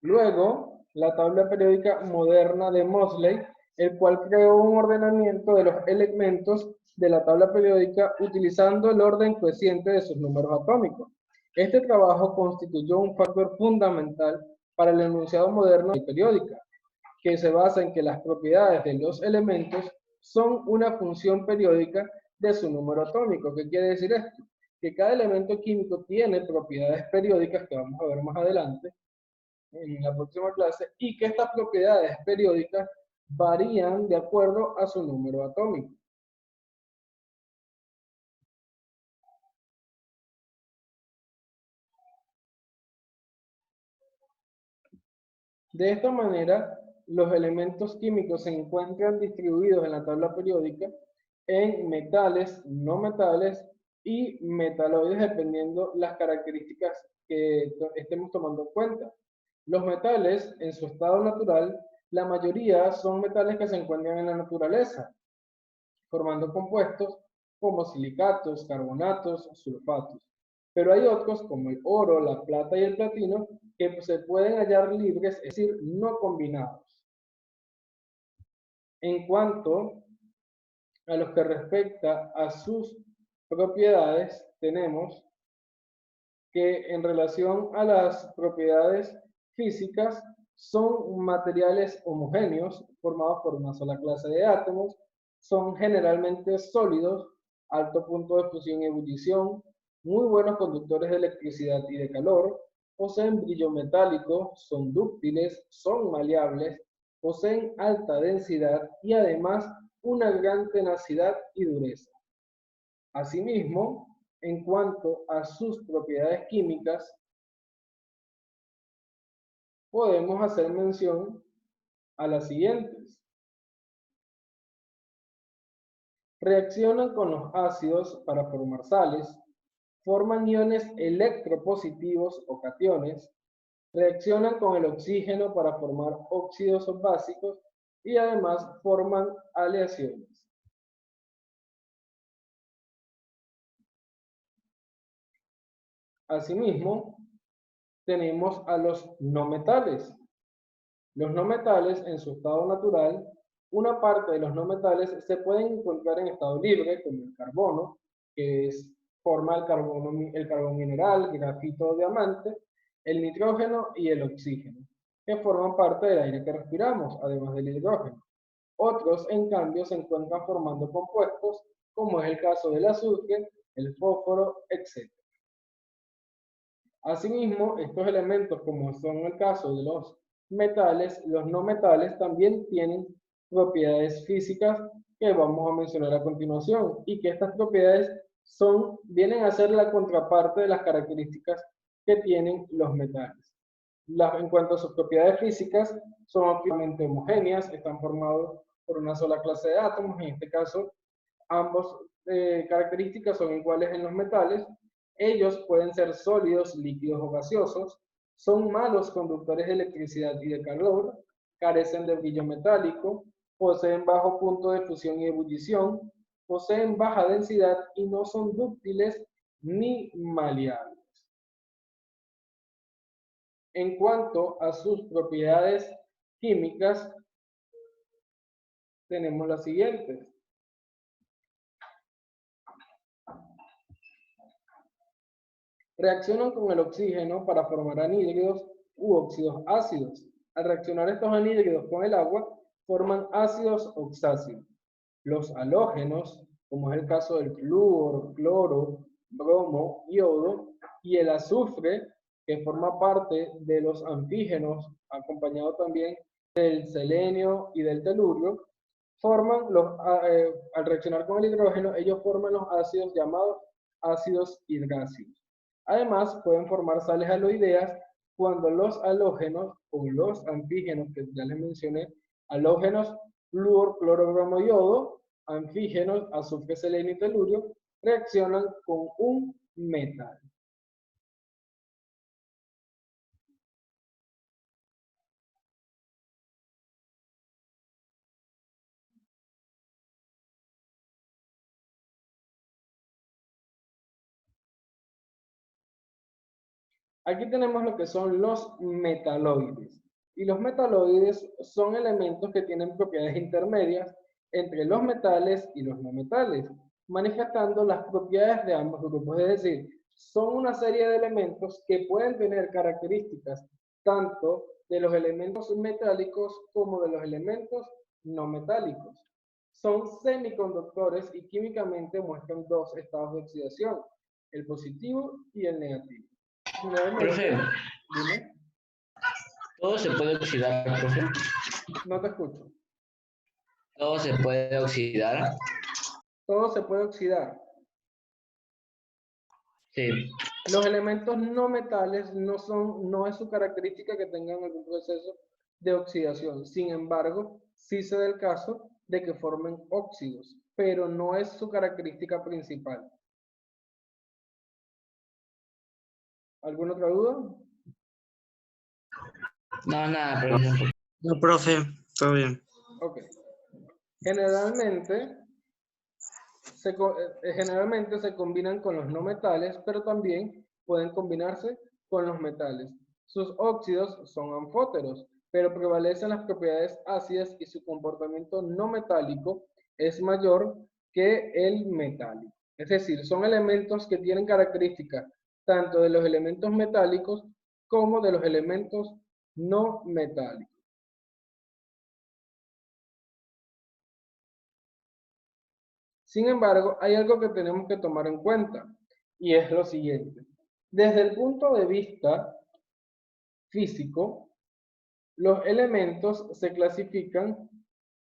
[SPEAKER 1] Luego, la tabla periódica moderna de Moseley, el cual creó un ordenamiento de los elementos de la tabla periódica utilizando el orden creciente de sus números atómicos. Este trabajo constituyó un factor fundamental para el enunciado moderno de periódica, que se basa en que las propiedades de los elementos son una función periódica de su número atómico. ¿Qué quiere decir esto? Que cada elemento químico tiene propiedades periódicas, que vamos a ver más adelante en la próxima clase, y que estas propiedades periódicas varían de acuerdo a su número atómico. De esta manera, los elementos químicos se encuentran distribuidos en la tabla periódica en metales, no metales y metaloides, dependiendo las características que estemos tomando en cuenta. Los metales, en su estado natural, la mayoría son metales que se encuentran en la naturaleza, formando compuestos como silicatos, carbonatos, sulfatos. Pero hay otros, como el oro, la plata y el platino, que se pueden hallar libres, es decir, no combinados. En cuanto a lo que respecta a sus propiedades, tenemos que en relación a las propiedades físicas, son materiales homogéneos formados por una sola clase de átomos, son generalmente sólidos, alto punto de fusión y ebullición, muy buenos conductores de electricidad y de calor, poseen brillo metálico, son dúctiles, son maleables, poseen alta densidad y además una gran tenacidad y dureza. Asimismo, en cuanto a sus propiedades químicas, podemos hacer mención a las siguientes. Reaccionan con los ácidos para formar sales, forman iones electropositivos o cationes, reaccionan con el oxígeno para formar óxidos básicos y además forman aleaciones. Asimismo, tenemos a los no metales. Los no metales, en su estado natural, una parte de los no metales se pueden encontrar en estado libre, como el carbono, que forma el carbón mineral, grafito o diamante, el nitrógeno y el oxígeno. que forman parte del aire que respiramos, además del hidrógeno. Otros, en cambio, se encuentran formando compuestos, como es el caso del azufre, el fósforo, etc. Asimismo, estos elementos, como son el caso de los metales, los no metales también tienen propiedades físicas que vamos a mencionar a continuación, y que estas propiedades vienen a ser la contraparte de las características que tienen los metales. En cuanto a sus propiedades físicas, son óptimamente homogéneas, están formados por una sola clase de átomos. En este caso, ambas características son iguales en los metales. Ellos pueden ser sólidos, líquidos o gaseosos, son malos conductores de electricidad y de calor, carecen de brillo metálico, poseen bajo punto de fusión y ebullición, poseen baja densidad y no son dúctiles ni maleables. En cuanto a sus propiedades químicas, tenemos las siguientes. Reaccionan con el oxígeno para formar anhídridos u óxidos ácidos. Al reaccionar estos anhídridos con el agua, forman ácidos oxácidos. Los halógenos, como es el caso del flúor, cloro, bromo, yodo, y el azufre, que forma parte de los anfígenos, acompañado también del selenio y del telurio, al reaccionar con el hidrógeno, ellos forman los ácidos llamados ácidos hidrácidos. Además, pueden formar sales aloideas cuando los halógenos o los anfígenos, que ya les mencioné, halógenos, flúor, cloro, bromo, yodo, anfígenos, azufre, selenio y telurio, reaccionan con un metal. Aquí tenemos lo que son los metaloides. Y los metaloides son elementos que tienen propiedades intermedias entre los metales y los no metales, manifestando las propiedades de ambos grupos. Es decir, son una serie de elementos que pueden tener características tanto de los elementos metálicos como de los elementos no metálicos. Son semiconductores y químicamente muestran dos estados de oxidación, el positivo y el negativo.
[SPEAKER 2] Profe,
[SPEAKER 1] Dime.
[SPEAKER 2] ¿todo se puede oxidar, profe?
[SPEAKER 1] No te escucho.
[SPEAKER 2] ¿Todo se puede oxidar?
[SPEAKER 1] Todo se puede oxidar.
[SPEAKER 2] Sí.
[SPEAKER 1] Los elementos no metales no es su característica que tengan algún proceso de oxidación. Sin embargo, sí se da el caso de que formen óxidos, pero no es su característica principal. ¿Alguna otra duda?
[SPEAKER 2] No, nada, profe.
[SPEAKER 3] No, profe, todo bien.
[SPEAKER 1] Ok. Generalmente se combinan con los no metales, pero también pueden combinarse con los metales. Sus óxidos son anfóteros, pero prevalecen las propiedades ácidas y su comportamiento no metálico es mayor que el metálico. Es decir, son elementos que tienen características tanto de los elementos metálicos como de los elementos no metálicos. Sin embargo, hay algo que tenemos que tomar en cuenta, y es lo siguiente. Desde el punto de vista físico, los elementos se clasifican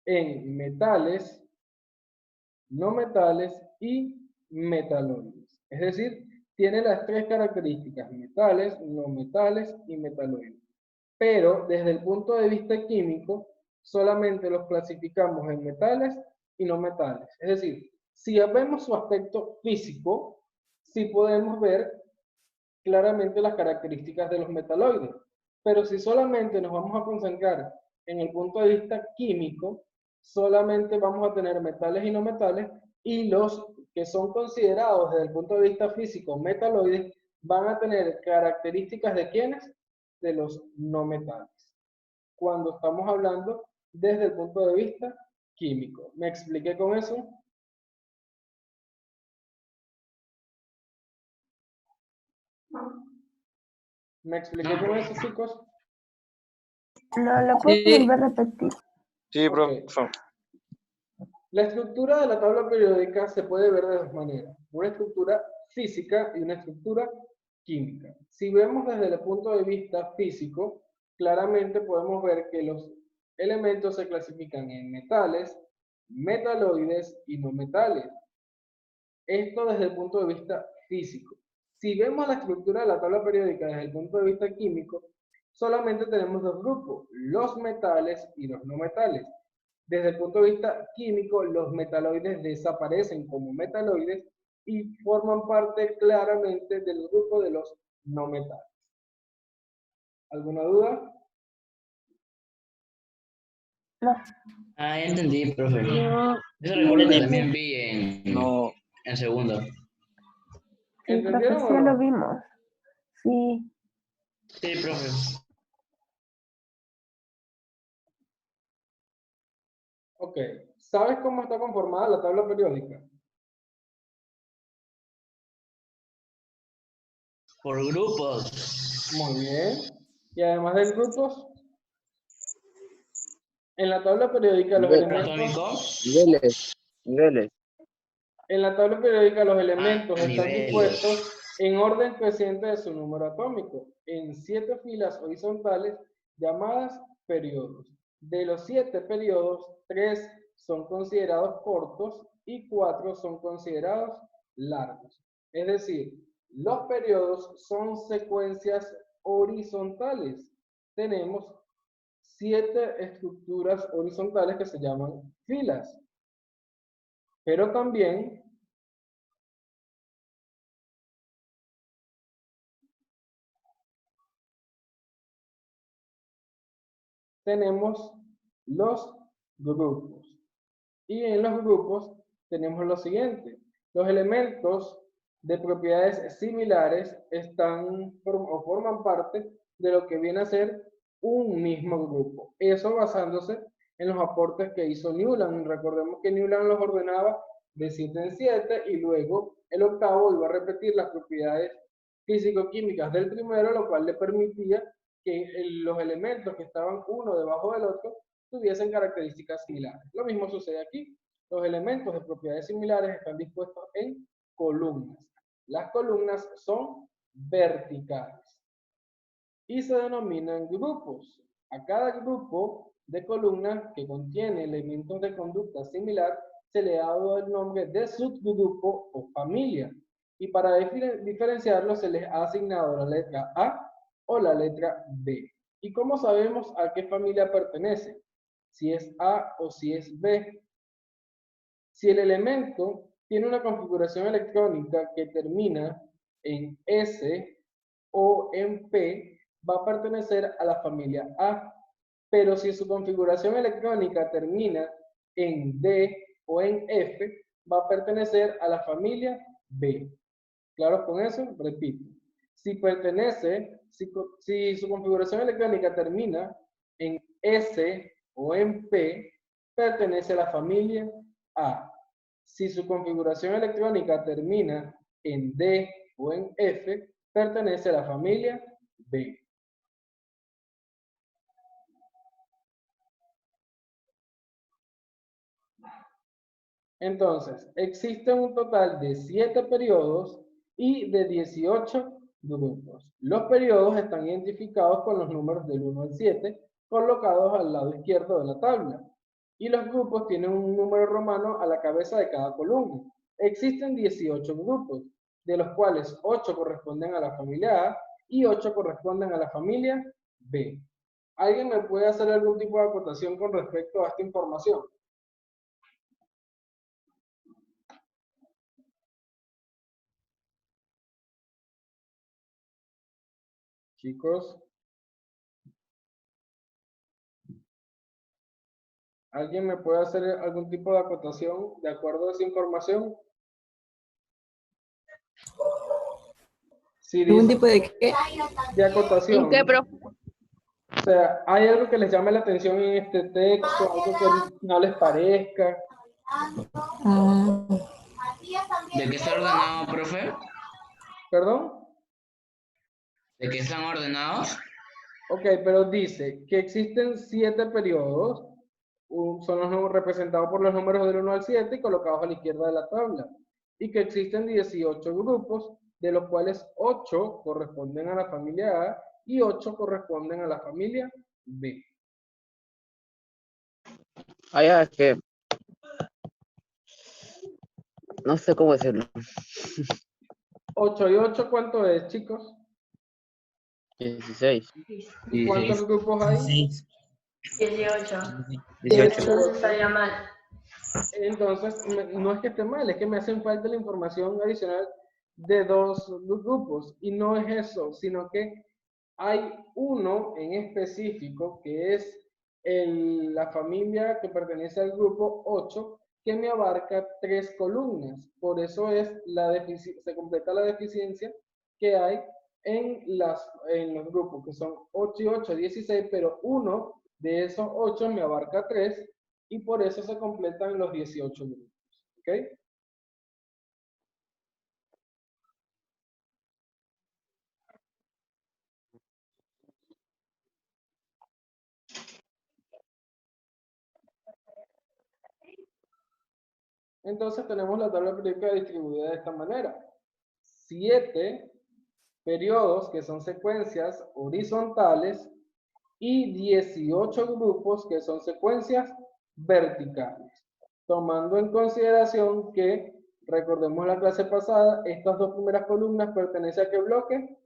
[SPEAKER 1] en metales, no metales y metaloides. Es decir, tiene las tres características: metales, no metales y metaloides. Pero desde el punto de vista químico, solamente los clasificamos en metales y no metales. Es decir, si vemos su aspecto físico, sí podemos ver claramente las características de los metaloides. Pero si solamente nos vamos a concentrar en el punto de vista químico, solamente vamos a tener metales y no metales, y los que son considerados desde el punto de vista físico metaloides van a tener características de ¿quiénes? De los no metales. Cuando estamos hablando desde el punto de vista químico. ¿Me expliqué con eso? ¿Me expliqué con eso, chicos?
[SPEAKER 10] No, lo puedo
[SPEAKER 7] Sí.
[SPEAKER 10] volver a repetir.
[SPEAKER 3] Sí,
[SPEAKER 1] Ok.
[SPEAKER 3] profe, por favor.
[SPEAKER 1] La estructura de la tabla periódica se puede ver de dos maneras, una estructura física y una estructura química. Si vemos desde el punto de vista físico, claramente podemos ver que los elementos se clasifican en metales, metaloides y no metales. Esto desde el punto de vista físico. Si vemos la estructura de la tabla periódica desde el punto de vista químico, solamente tenemos dos grupos, los metales y los no metales. Desde el punto de vista químico, los metaloides desaparecen como metaloides y forman parte claramente del grupo de los no metales. ¿Alguna duda?
[SPEAKER 10] No.
[SPEAKER 2] Ah, ya entendí, profe.
[SPEAKER 10] No.
[SPEAKER 2] Eso recuerdo que
[SPEAKER 10] Sí.
[SPEAKER 2] también vi en segundo.
[SPEAKER 10] Sí, profe,
[SPEAKER 1] ¿Entendieron
[SPEAKER 10] sí
[SPEAKER 1] o
[SPEAKER 10] ya
[SPEAKER 1] no?
[SPEAKER 10] lo vimos. Sí.
[SPEAKER 2] Sí, profe.
[SPEAKER 1] Ok. ¿Sabes cómo está conformada la tabla periódica?
[SPEAKER 2] Por grupos.
[SPEAKER 1] Muy bien. Y además de grupos, en la tabla periódica los
[SPEAKER 8] Nivel.
[SPEAKER 1] elementos,
[SPEAKER 4] Niveles. Niveles.
[SPEAKER 1] en la tabla periódica los elementos están
[SPEAKER 2] niveles.
[SPEAKER 1] dispuestos en orden creciente de su número atómico, en 7 filas horizontales llamadas periodos. De los 7 periodos, 3 son considerados cortos y 4 son considerados largos. Es decir, los periodos son secuencias horizontales. Tenemos 7 estructuras horizontales que se llaman filas. Pero también tenemos los grupos. Y en los grupos tenemos lo siguiente. Los elementos de propiedades similares están o forman parte de lo que viene a ser un mismo grupo. Eso basándose en los aportes que hizo Newland. Recordemos que Newland los ordenaba de 7 en 7 y luego el octavo iba a repetir las propiedades físico-químicas del primero, lo cual le permitía que los elementos que estaban uno debajo del otro tuviesen características similares. Lo mismo sucede aquí. Los elementos de propiedades similares están dispuestos en columnas. Las columnas son verticales y se denominan grupos. A cada grupo de columnas que contiene elementos de conducta similar se le ha dado el nombre de subgrupo o familia. Y para diferenciarlo se les ha asignado la letra A o la letra B. ¿Y cómo sabemos a qué familia pertenece? Si es A o si es B. Si el elemento tiene una configuración electrónica que termina en S o en P, va a pertenecer a la familia A. Pero si su configuración electrónica termina en D o en F, va a pertenecer a la familia B. ¿Claros con eso? Repito. Si su configuración electrónica termina en S o en P, pertenece a la familia A. Si su configuración electrónica termina en D o en F, pertenece a la familia B. Entonces, existen un total de 7 periodos y de 18 grupos. Los periodos están identificados con los números del 1 al 7, colocados al lado izquierdo de la tabla. Y los grupos tienen un número romano a la cabeza de cada columna. Existen 18 grupos, de los cuales 8 corresponden a la familia A y 8 corresponden a la familia B. ¿Alguien me puede hacer algún tipo de acotación con respecto a esta información? Chicos, ¿alguien me puede hacer algún tipo de acotación de acuerdo a esa información? Sí,
[SPEAKER 7] ¿Algún
[SPEAKER 1] dice,
[SPEAKER 7] tipo de qué?
[SPEAKER 1] de acotación.
[SPEAKER 6] ¿En qué, profe?
[SPEAKER 1] O sea, ¿hay algo que les llame la atención en este texto? ¿Algo que no les parezca?
[SPEAKER 2] ¿De qué está ordenado, profe?
[SPEAKER 1] ¿Perdón?
[SPEAKER 2] ¿De qué están ordenados?
[SPEAKER 1] Ok, pero dice que existen 7 periodos, son los números representados por los números del 1 al 7 y colocados a la izquierda de la tabla, y que existen 18 grupos, de los cuales 8 corresponden a la familia A y 8 corresponden a la familia B.
[SPEAKER 4] Ah, ya, es que no sé cómo decirlo.
[SPEAKER 1] 8 y 8, ¿cuánto es, chicos?
[SPEAKER 4] 16.
[SPEAKER 1] ¿Y cuántos grupos hay?
[SPEAKER 9] 18.
[SPEAKER 4] 18.
[SPEAKER 9] Entonces estaría mal.
[SPEAKER 1] Entonces, no es que esté mal, es que me hacen falta la información adicional de 2 grupos. Y no es eso, sino que hay uno en específico que es la familia que pertenece al grupo 8, que me abarca 3 columnas. Por eso se completa la deficiencia que hay en los grupos, que son 8 y 8, 16, pero uno de esos 8 me abarca 3, y por eso se completan los 18 grupos. ¿Ok? Entonces tenemos la tabla periódica distribuida de esta manera. 7 periodos, que son secuencias horizontales, y 18 grupos, que son secuencias verticales. Tomando en consideración que, recordemos la clase pasada, estas 2 primeras columnas pertenecen a qué bloque.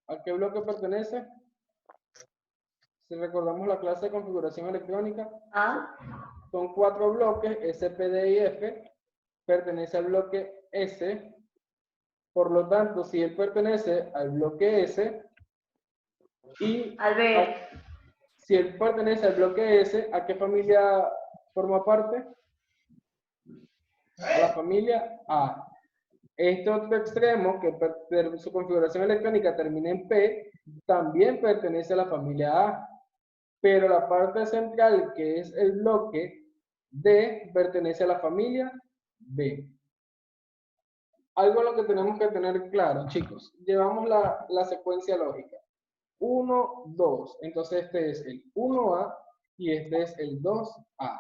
[SPEAKER 1] ¿A qué bloque pertenece? Si recordamos la clase de configuración electrónica, son 4 bloques, S, P, D y F, pertenece al bloque S. Por lo tanto, si él pertenece al bloque S y
[SPEAKER 9] Al B.
[SPEAKER 1] si él pertenece al bloque S, ¿a qué familia forma parte? A la familia A. Este otro extremo, que su configuración electrónica termina en P, también pertenece a la familia A. Pero la parte central, que es el bloque D, pertenece a la familia B. Algo lo que tenemos que tener claro, chicos. Llevamos la secuencia lógica. 1, 2. Entonces este es el 1A y este es el 2A.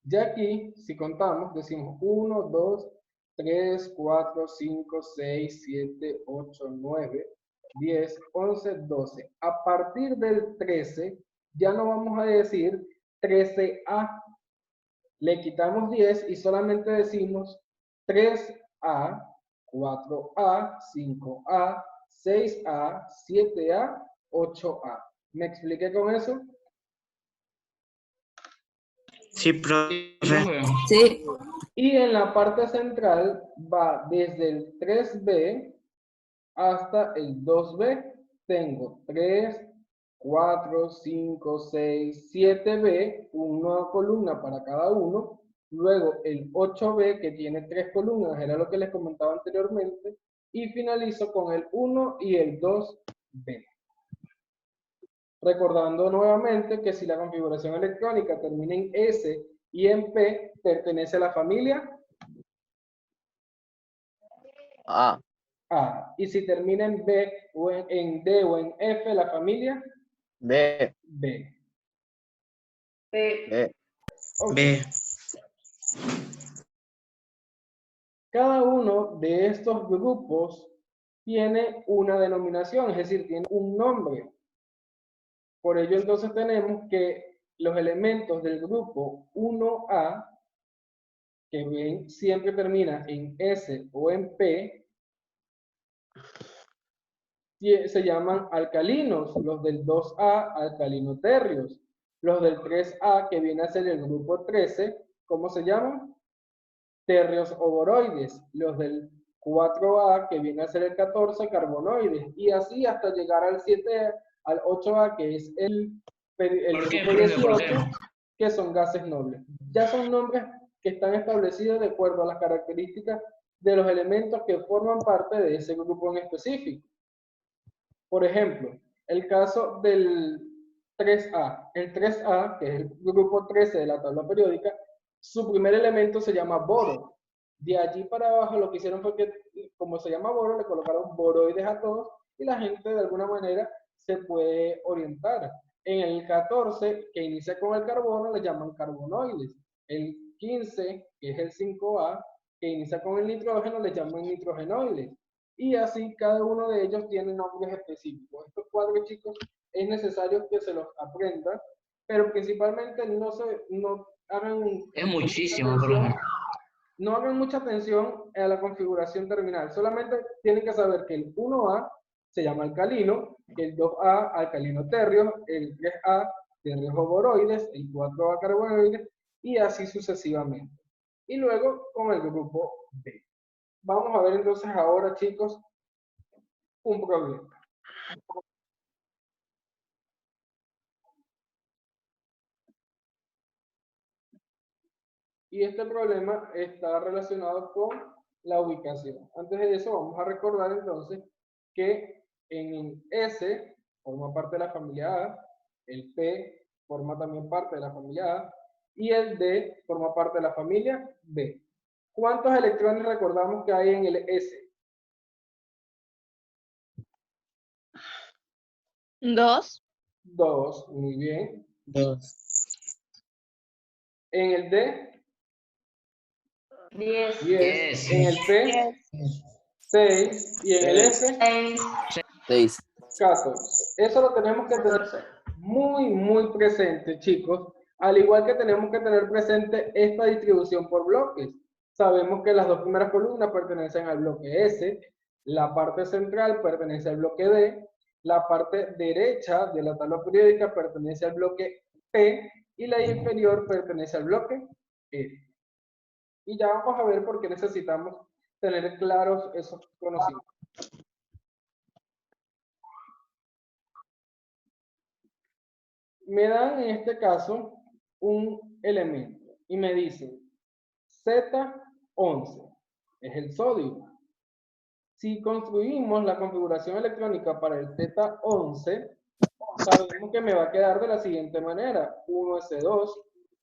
[SPEAKER 1] Ya aquí, si contamos, decimos 1, 2, 3, 4, 5, 6, 7, 8, 9, 10, 11, 12. A partir del 13, ya no vamos a decir 13A. Le quitamos 10 y solamente decimos 3A, 4A, 5A, 6A, 7A, 8A. ¿Me expliqué con eso?
[SPEAKER 3] Sí, profe.
[SPEAKER 6] Sí.
[SPEAKER 1] Y en la parte central va desde el 3B hasta el 2B. Tengo 3, 4, 5, 6, 7B, una columna para cada uno. Luego el 8B, que tiene 3 columnas, era lo que les comentaba anteriormente. Y finalizo con el 1 y el 2B. Recordando nuevamente que si la configuración electrónica termina en S y en P, pertenece a la familia
[SPEAKER 4] A.
[SPEAKER 1] A. Y si termina en B, o en D o en F, la familia
[SPEAKER 4] B.
[SPEAKER 1] B.
[SPEAKER 4] B.
[SPEAKER 1] Ok.
[SPEAKER 3] B.
[SPEAKER 1] Cada uno de estos grupos tiene una denominación, es decir, tiene un nombre. Por ello, entonces tenemos que los elementos del grupo 1A, que ven, siempre termina en S o en P, se llaman alcalinos. Los del 2A, alcalinoterrios. Los del 3A, que viene a ser el grupo 13, ¿cómo se llaman? Terrios oboroides. Los del 4A, que viene a ser el 14, carbonoides. Y así hasta llegar al 7, al 8A, que es el grupo 18, que son gases nobles. Ya son nombres que están establecidos de acuerdo a las características de los elementos que forman parte de ese grupo en específico. Por ejemplo, el caso del 3A. El 3A, que es el grupo 13 de la tabla periódica, su primer elemento se llama boro. De allí para abajo lo que hicieron fue que, como se llama boro, le colocaron boroides a todos y la gente de alguna manera se puede orientar. En el 14, que inicia con el carbono, le llaman carbonoides. El 15, que es el 5A, que inicia con el nitrógeno, le llaman nitrogenoides. Y así cada uno de ellos tiene nombres específicos. Estos cuadros, chicos, es necesario que se los aprendan, pero principalmente no hagan
[SPEAKER 2] Es muchísimo,
[SPEAKER 1] mucha
[SPEAKER 2] profe.
[SPEAKER 1] atención, no hagan mucha atención a la configuración terminal. Solamente tienen que saber que el 1A se llama alcalino, el 2A alcalino terrio, el 3A terrios boroides, el 4A carbonoides y así sucesivamente. Y luego con el grupo B. Vamos a ver entonces ahora, chicos, un problema. Y este problema está relacionado con la ubicación. Antes de eso, vamos a recordar entonces que en el S forma parte de la familia A, el P forma también parte de la familia A y el D forma parte de la familia B. ¿Cuántos electrones recordamos que hay en el S?
[SPEAKER 6] 2.
[SPEAKER 1] 2, muy bien.
[SPEAKER 8] 2.
[SPEAKER 1] En el D,
[SPEAKER 9] 10.
[SPEAKER 1] 10. En el P, 6. Y en el F,
[SPEAKER 8] 6.
[SPEAKER 1] 14. Eso lo tenemos que tener muy presente, chicos. Al igual que tenemos que tener presente esta distribución por bloques. Sabemos que las dos primeras columnas pertenecen al bloque S, la parte central pertenece al bloque D, la parte derecha de la tabla periódica pertenece al bloque P y la inferior pertenece al bloque F. Y ya vamos a ver por qué necesitamos tener claros esos conocimientos. Me dan en este caso un elemento y me dicen Z11 es el sodio. Si construimos la configuración electrónica para el Z11, sabemos que me va a quedar de la siguiente manera: 1S2,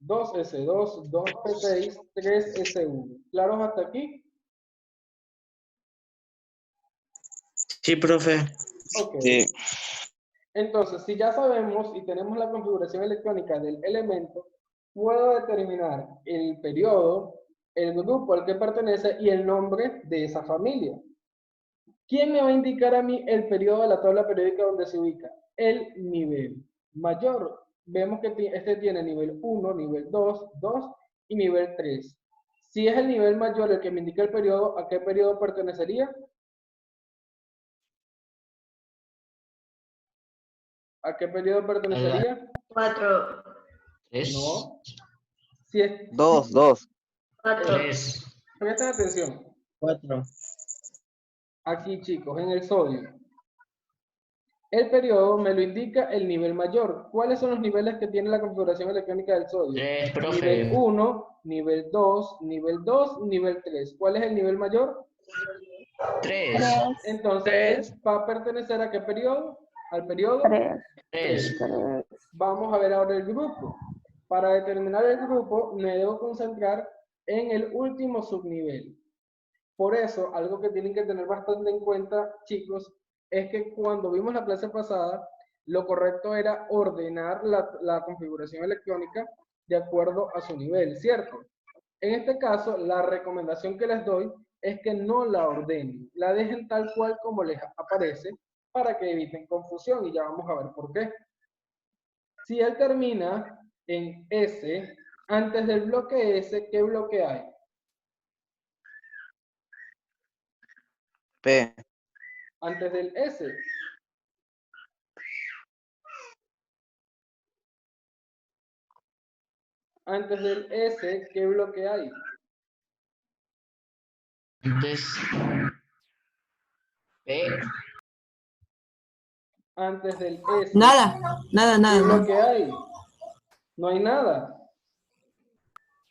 [SPEAKER 1] 2S2, 2P6, 3S1. ¿Claros hasta aquí?
[SPEAKER 3] Sí, profe.
[SPEAKER 1] Ok.
[SPEAKER 3] Sí.
[SPEAKER 1] Entonces, si ya sabemos y tenemos la configuración electrónica del elemento, puedo determinar el periodo, el grupo al que pertenece y el nombre de esa familia. ¿Quién me va a indicar a mí el periodo de la tabla periódica donde se ubica? El nivel mayor. Vemos que este tiene nivel 1, nivel 2, 2 y nivel 3. Si es el nivel mayor el que me indica el periodo, ¿a qué periodo pertenecería? ¿A qué periodo pertenecería?
[SPEAKER 9] 4.
[SPEAKER 2] 3.
[SPEAKER 1] No. Si es
[SPEAKER 8] 2.
[SPEAKER 9] 4.
[SPEAKER 2] 3.
[SPEAKER 1] Presten atención.
[SPEAKER 8] 4.
[SPEAKER 1] Aquí, chicos, en el sodio. El periodo me lo indica el nivel mayor. ¿Cuáles son los niveles que tiene la configuración electrónica del sodio?
[SPEAKER 2] 3, profe.
[SPEAKER 1] Nivel 1, nivel 2, nivel 2, nivel 3. ¿Cuál es el nivel mayor?
[SPEAKER 2] 3.
[SPEAKER 1] Entonces, ¿va a pertenecer a qué periodo? Al periodo
[SPEAKER 2] 3.
[SPEAKER 1] Vamos a ver ahora el grupo. Para determinar el grupo, me debo concentrar en el último subnivel. Por eso, algo que tienen que tener bastante en cuenta, chicos, es que cuando vimos la clase pasada, lo correcto era ordenar la configuración electrónica de acuerdo a su nivel, ¿cierto? En este caso, la recomendación que les doy es que no la ordenen, la dejen tal cual como les aparece para que eviten confusión y ya vamos a ver por qué. Si él termina en S, antes del bloque S, ¿qué bloque hay?
[SPEAKER 3] P.
[SPEAKER 1] Antes del S. Antes del S, ¿qué bloque hay?
[SPEAKER 2] Entonces, P.
[SPEAKER 1] Antes del S.
[SPEAKER 7] Nada.
[SPEAKER 1] ¿Qué bloque hay? No hay nada.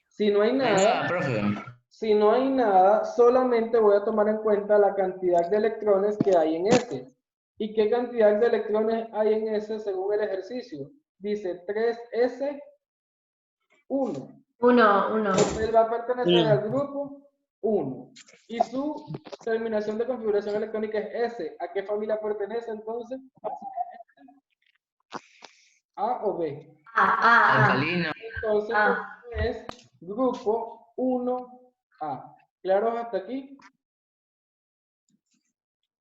[SPEAKER 1] Si no hay
[SPEAKER 2] No hay
[SPEAKER 1] nada,
[SPEAKER 2] nada, profe.
[SPEAKER 1] si no hay nada, solamente voy a tomar en cuenta la cantidad de electrones que hay en S. ¿Y qué cantidad de electrones hay en S según el ejercicio? Dice 3S1.
[SPEAKER 9] 1.
[SPEAKER 1] Él va a pertenecer al grupo 1. Y su terminación de configuración electrónica es S. ¿A qué familia pertenece entonces? ¿A o B?
[SPEAKER 2] Alcalino.
[SPEAKER 1] Entonces, es grupo 1A. ¿Claros hasta aquí?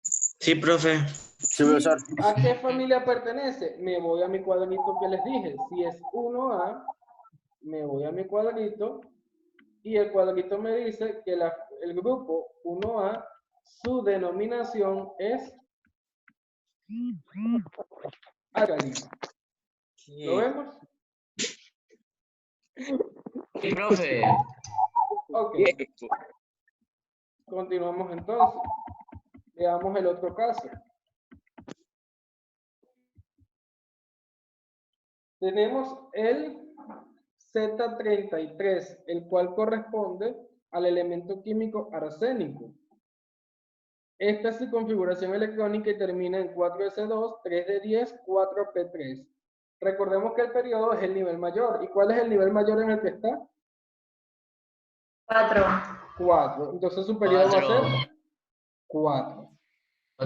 [SPEAKER 3] Sí, profe.
[SPEAKER 8] Sí, profesor.
[SPEAKER 1] ¿A qué familia pertenece? Me voy a mi cuadrito que les dije. Si es 1A, me voy a mi cuadrito y el cuadrito me dice que el grupo 1A, su denominación es alcalino. ¿Lo vemos?
[SPEAKER 2] Sí, profe.
[SPEAKER 1] Ok. Continuamos entonces. Veamos el otro caso. Tenemos el Z33, el cual corresponde al elemento químico arsénico. Esta es su configuración electrónica y termina en 4s2, 3d10, 4p3. Recordemos que el periodo es el nivel mayor. ¿Y cuál es el nivel mayor en el que está?
[SPEAKER 9] 4.
[SPEAKER 1] 4. Entonces su periodo va a ser 4.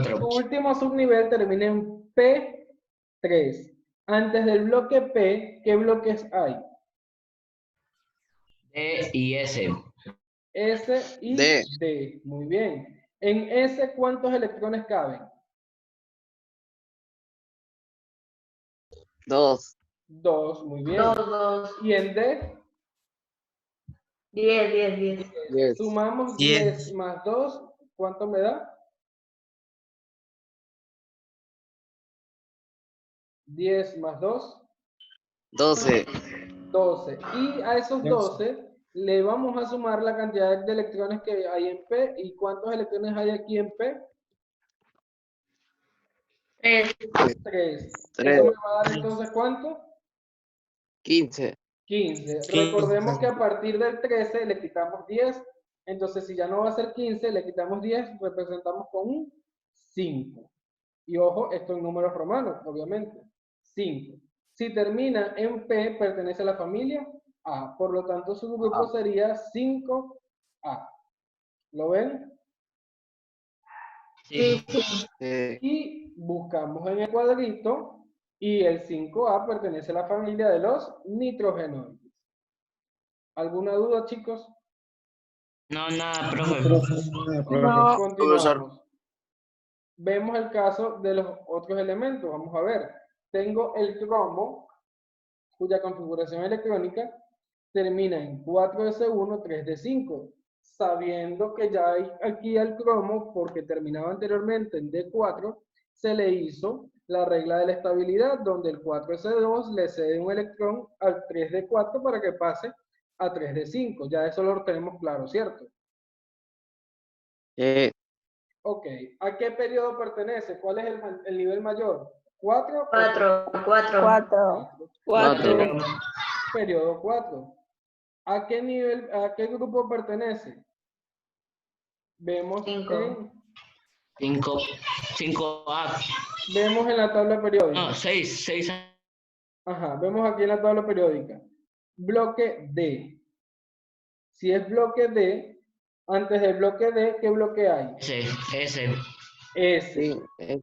[SPEAKER 1] Su último subnivel termina en P3. Antes del bloque P, ¿qué bloques hay?
[SPEAKER 2] D y S.
[SPEAKER 1] S y
[SPEAKER 8] D.
[SPEAKER 1] D. Muy bien. En S, ¿cuántos electrones caben?
[SPEAKER 4] 2.
[SPEAKER 1] 2. Muy bien.
[SPEAKER 9] 2.
[SPEAKER 1] ¿Y en D?
[SPEAKER 9] 10.
[SPEAKER 8] 10.
[SPEAKER 1] Sumamos 10 más 2. ¿Cuánto me da? 10 más 2.
[SPEAKER 4] 12.
[SPEAKER 1] 12. Y a esos 12 le vamos a sumar la cantidad de electrones que hay en P. ¿Y cuántos electrones hay aquí en P?
[SPEAKER 9] 3.
[SPEAKER 1] 3.
[SPEAKER 4] 3.
[SPEAKER 1] ¿Eso me va a dar entonces cuánto?
[SPEAKER 4] 15.
[SPEAKER 1] 15. Recordemos que a partir del 13 le quitamos 10. Entonces, si ya no va a ser 15, le quitamos 10, representamos con un 5. Y ojo, esto en números romanos, obviamente. 5. Si termina en P, pertenece a la familia A. Por lo tanto, su grupo sería 5A. ¿Lo ven?
[SPEAKER 2] Sí.
[SPEAKER 1] Y buscamos en el cuadrito y el 5A pertenece a la familia de los nitrogenoides. ¿Alguna duda, chicos?
[SPEAKER 2] No, nada, profe.
[SPEAKER 10] No.
[SPEAKER 1] Continuamos. Vemos el caso de los otros elementos. Vamos a ver. Tengo el cromo, cuya configuración electrónica termina en 4s1, 3d5. Sabiendo que ya hay aquí al cromo, porque terminaba anteriormente en D4, se le hizo la regla de la estabilidad, donde el 4s2 le cede un electrón al 3d4 para que pase a 3d5. Ya eso lo tenemos claro, ¿cierto? Ok. ¿A qué periodo pertenece? ¿Cuál es el nivel mayor? ¿4?
[SPEAKER 9] 4.
[SPEAKER 10] 4.
[SPEAKER 1] Periodo 4. ¿A qué nivel, a qué grupo pertenece? Vemos
[SPEAKER 9] 5.
[SPEAKER 1] en
[SPEAKER 2] 5A.
[SPEAKER 1] Vemos en la tabla periódica.
[SPEAKER 2] No, 6.
[SPEAKER 1] Ajá, vemos aquí en la tabla periódica. Bloque D. Si es bloque D, antes del bloque D, ¿qué bloque hay?
[SPEAKER 2] S.
[SPEAKER 1] S.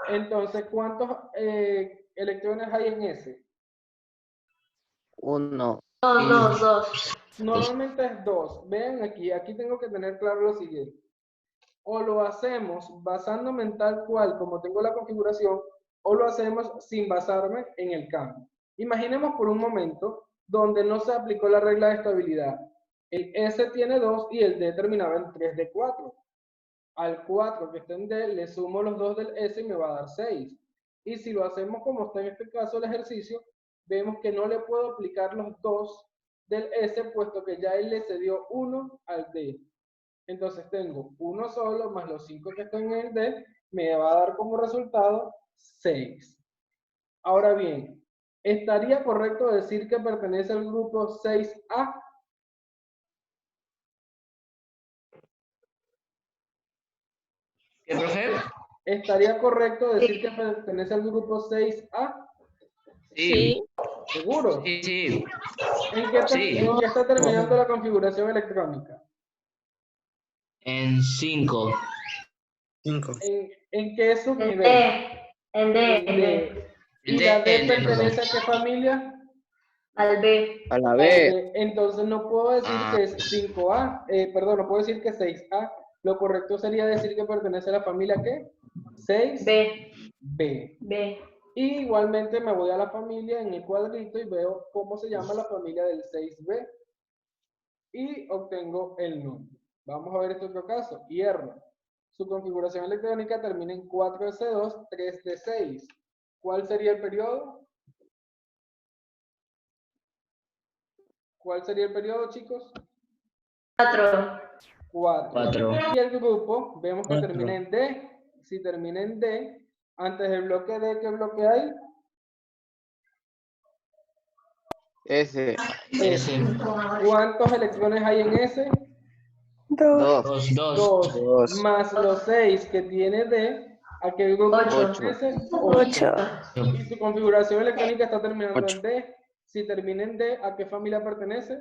[SPEAKER 1] Entonces, ¿cuántos electrones hay en S?
[SPEAKER 4] 1.
[SPEAKER 9] 2.
[SPEAKER 1] Normalmente es 2. Vean aquí tengo que tener claro lo siguiente. O lo hacemos basándome en tal cual como tengo la configuración, o lo hacemos sin basarme en el cambio. Imaginemos por un momento donde no se aplicó la regla de estabilidad. El S tiene 2 y el D terminaba en 3D4. Al 4 que está en D le sumo los 2 del S y me va a dar 6. Y si lo hacemos como está en este caso el ejercicio, vemos que no le puedo aplicar los 2 del S, puesto que ya él le cedió 1 al D. Entonces tengo 1 solo más los 5 que están en el D, me va a dar como resultado 6. Ahora bien, ¿estaría correcto decir que pertenece al grupo 6A?
[SPEAKER 2] ¿Qué, profe?
[SPEAKER 1] ¿Estaría correcto decir que pertenece al grupo 6A?
[SPEAKER 2] Sí.
[SPEAKER 1] ¿Seguro?
[SPEAKER 2] Sí.
[SPEAKER 1] ¿En qué está terminando la configuración electrónica?
[SPEAKER 2] En 5.
[SPEAKER 3] 5.
[SPEAKER 1] ¿En qué
[SPEAKER 9] En
[SPEAKER 1] subnivel?
[SPEAKER 9] D. En D. En
[SPEAKER 1] En
[SPEAKER 9] D.
[SPEAKER 1] D. ¿Y la D pertenece a qué familia?
[SPEAKER 9] Al B.
[SPEAKER 4] A la
[SPEAKER 1] Al
[SPEAKER 4] B.
[SPEAKER 1] D. Entonces no puedo decir que es 5A, perdón, no puedo decir que es 6A. Lo correcto sería decir que pertenece a la familia ¿qué? 6B.
[SPEAKER 9] B. B.
[SPEAKER 1] Y igualmente me voy a la familia en el cuadrito y veo cómo se llama la familia del 6B. Y obtengo el nombre. Vamos a ver este otro caso. Hierro. Su configuración electrónica termina en 4s2, 3d6. ¿Cuál sería el periodo? ¿Cuál sería el periodo, chicos?
[SPEAKER 9] 4.
[SPEAKER 1] 4. Y el grupo, vemos que
[SPEAKER 3] 4.
[SPEAKER 1] termina en D. Si termina en D, antes del bloque D, ¿qué bloque hay?
[SPEAKER 4] S.
[SPEAKER 2] S.
[SPEAKER 1] ¿Cuántos electrones hay en S?
[SPEAKER 10] 2.
[SPEAKER 2] 2.
[SPEAKER 1] 2.
[SPEAKER 4] Dos.
[SPEAKER 1] Más los 6 que tiene D, ¿a qué grupo
[SPEAKER 9] Ocho.
[SPEAKER 1] pertenece?
[SPEAKER 10] 8.
[SPEAKER 1] Y su configuración electrónica está terminando en D. Si termina en D, ¿a qué familia pertenece?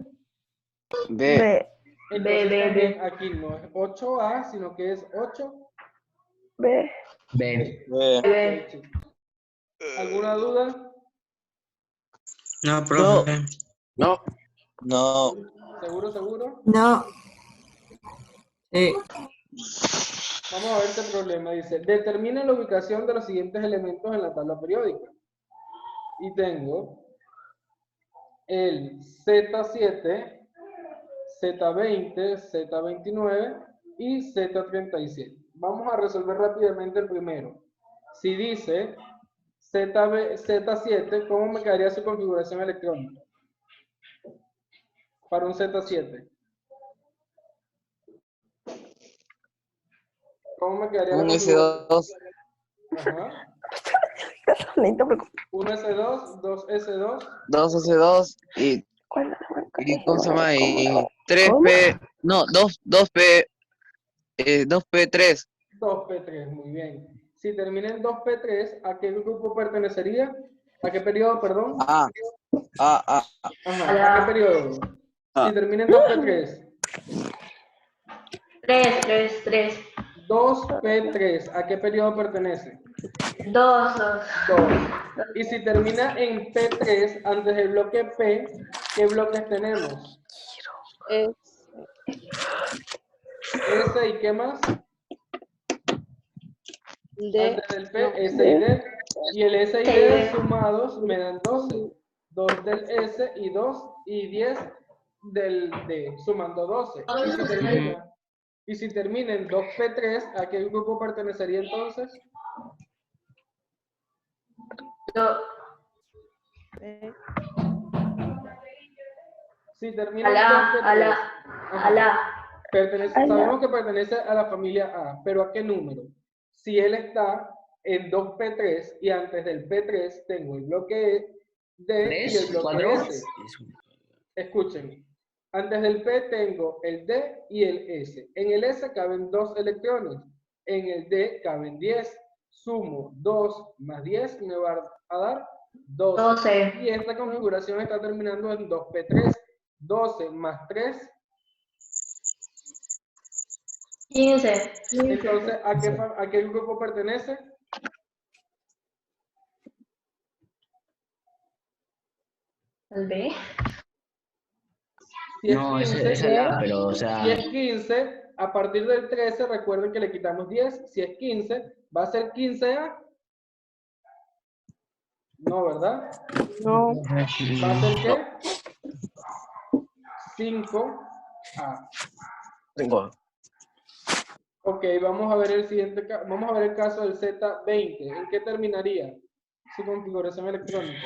[SPEAKER 4] B.
[SPEAKER 10] B.
[SPEAKER 1] Entonces
[SPEAKER 9] B.
[SPEAKER 1] también aquí no es 8A, sino que es 8.
[SPEAKER 10] B.
[SPEAKER 2] B.
[SPEAKER 9] B.
[SPEAKER 1] chicos. ¿Alguna duda?
[SPEAKER 3] No, profe.
[SPEAKER 8] No.
[SPEAKER 3] No.
[SPEAKER 1] ¿Seguro?
[SPEAKER 10] No.
[SPEAKER 3] Sí.
[SPEAKER 1] Vamos a ver este problema. Dice, determina la ubicación de los siguientes elementos en la tabla periódica. Y tengo el Z7, Z20, Z29 y Z37. Vamos a resolver rápidamente el primero. Si dice Z7, ¿cómo me quedaría su configuración electrónica? Para un Z7. ¿Cómo me quedaría la
[SPEAKER 4] Un
[SPEAKER 1] configuración?
[SPEAKER 4] S2.
[SPEAKER 1] Ajá.
[SPEAKER 10] Lento, pero
[SPEAKER 1] 1S2, 2S2,
[SPEAKER 4] 2S2 y
[SPEAKER 10] ¿cuál?
[SPEAKER 4] ¿cómo se llama? Y 3P. No, 2P. 2P3.
[SPEAKER 1] 2P3, muy bien. Si termina en 2P3, ¿a qué grupo pertenecería? ¿A qué periodo, perdón?
[SPEAKER 4] A.
[SPEAKER 1] Ajá, ¿a qué periodo? Si termina en 2P3.
[SPEAKER 9] 3.
[SPEAKER 1] 2P3, ¿a qué periodo pertenece?
[SPEAKER 9] 2.
[SPEAKER 1] 2. Y si termina en P3, antes del bloque P, ¿qué bloques tenemos?
[SPEAKER 6] S.
[SPEAKER 1] S y ¿qué más?
[SPEAKER 6] D.
[SPEAKER 1] Antes del P, S y D. Y el S y D sumados me dan 12. 2 del S y 2 y 10 del D, sumando 12. Y si termina en 2P3, ¿a qué grupo pertenecería entonces? Si termina en 2P3. Sabemos que pertenece a la familia A, pero ¿a qué número? Si él está en 2P3 y antes del P3 tengo el bloque D y el bloque S. Escuchen, antes del P tengo el D y el S. En el S caben 2 electrones, en el D caben 10. Sumo 2 más 10 me va a dar 12. Y esta configuración está terminando en 2P3. 12 más 3.
[SPEAKER 9] 15.
[SPEAKER 1] Entonces, ¿a qué grupo pertenece?
[SPEAKER 9] ¿Al B?
[SPEAKER 1] Si es
[SPEAKER 2] No,
[SPEAKER 1] 15,
[SPEAKER 2] esa es la, pero, o sea,
[SPEAKER 1] si es 15, a partir del 13, recuerden que le quitamos 10. Si es 15, ¿va a ser 15A? No, ¿verdad?
[SPEAKER 10] No.
[SPEAKER 1] ¿Va a ser qué? 5A.
[SPEAKER 8] 5.
[SPEAKER 1] Ok, vamos a ver el siguiente caso. Vamos a ver el caso del Z20. ¿En qué terminaría su configuración electrónica?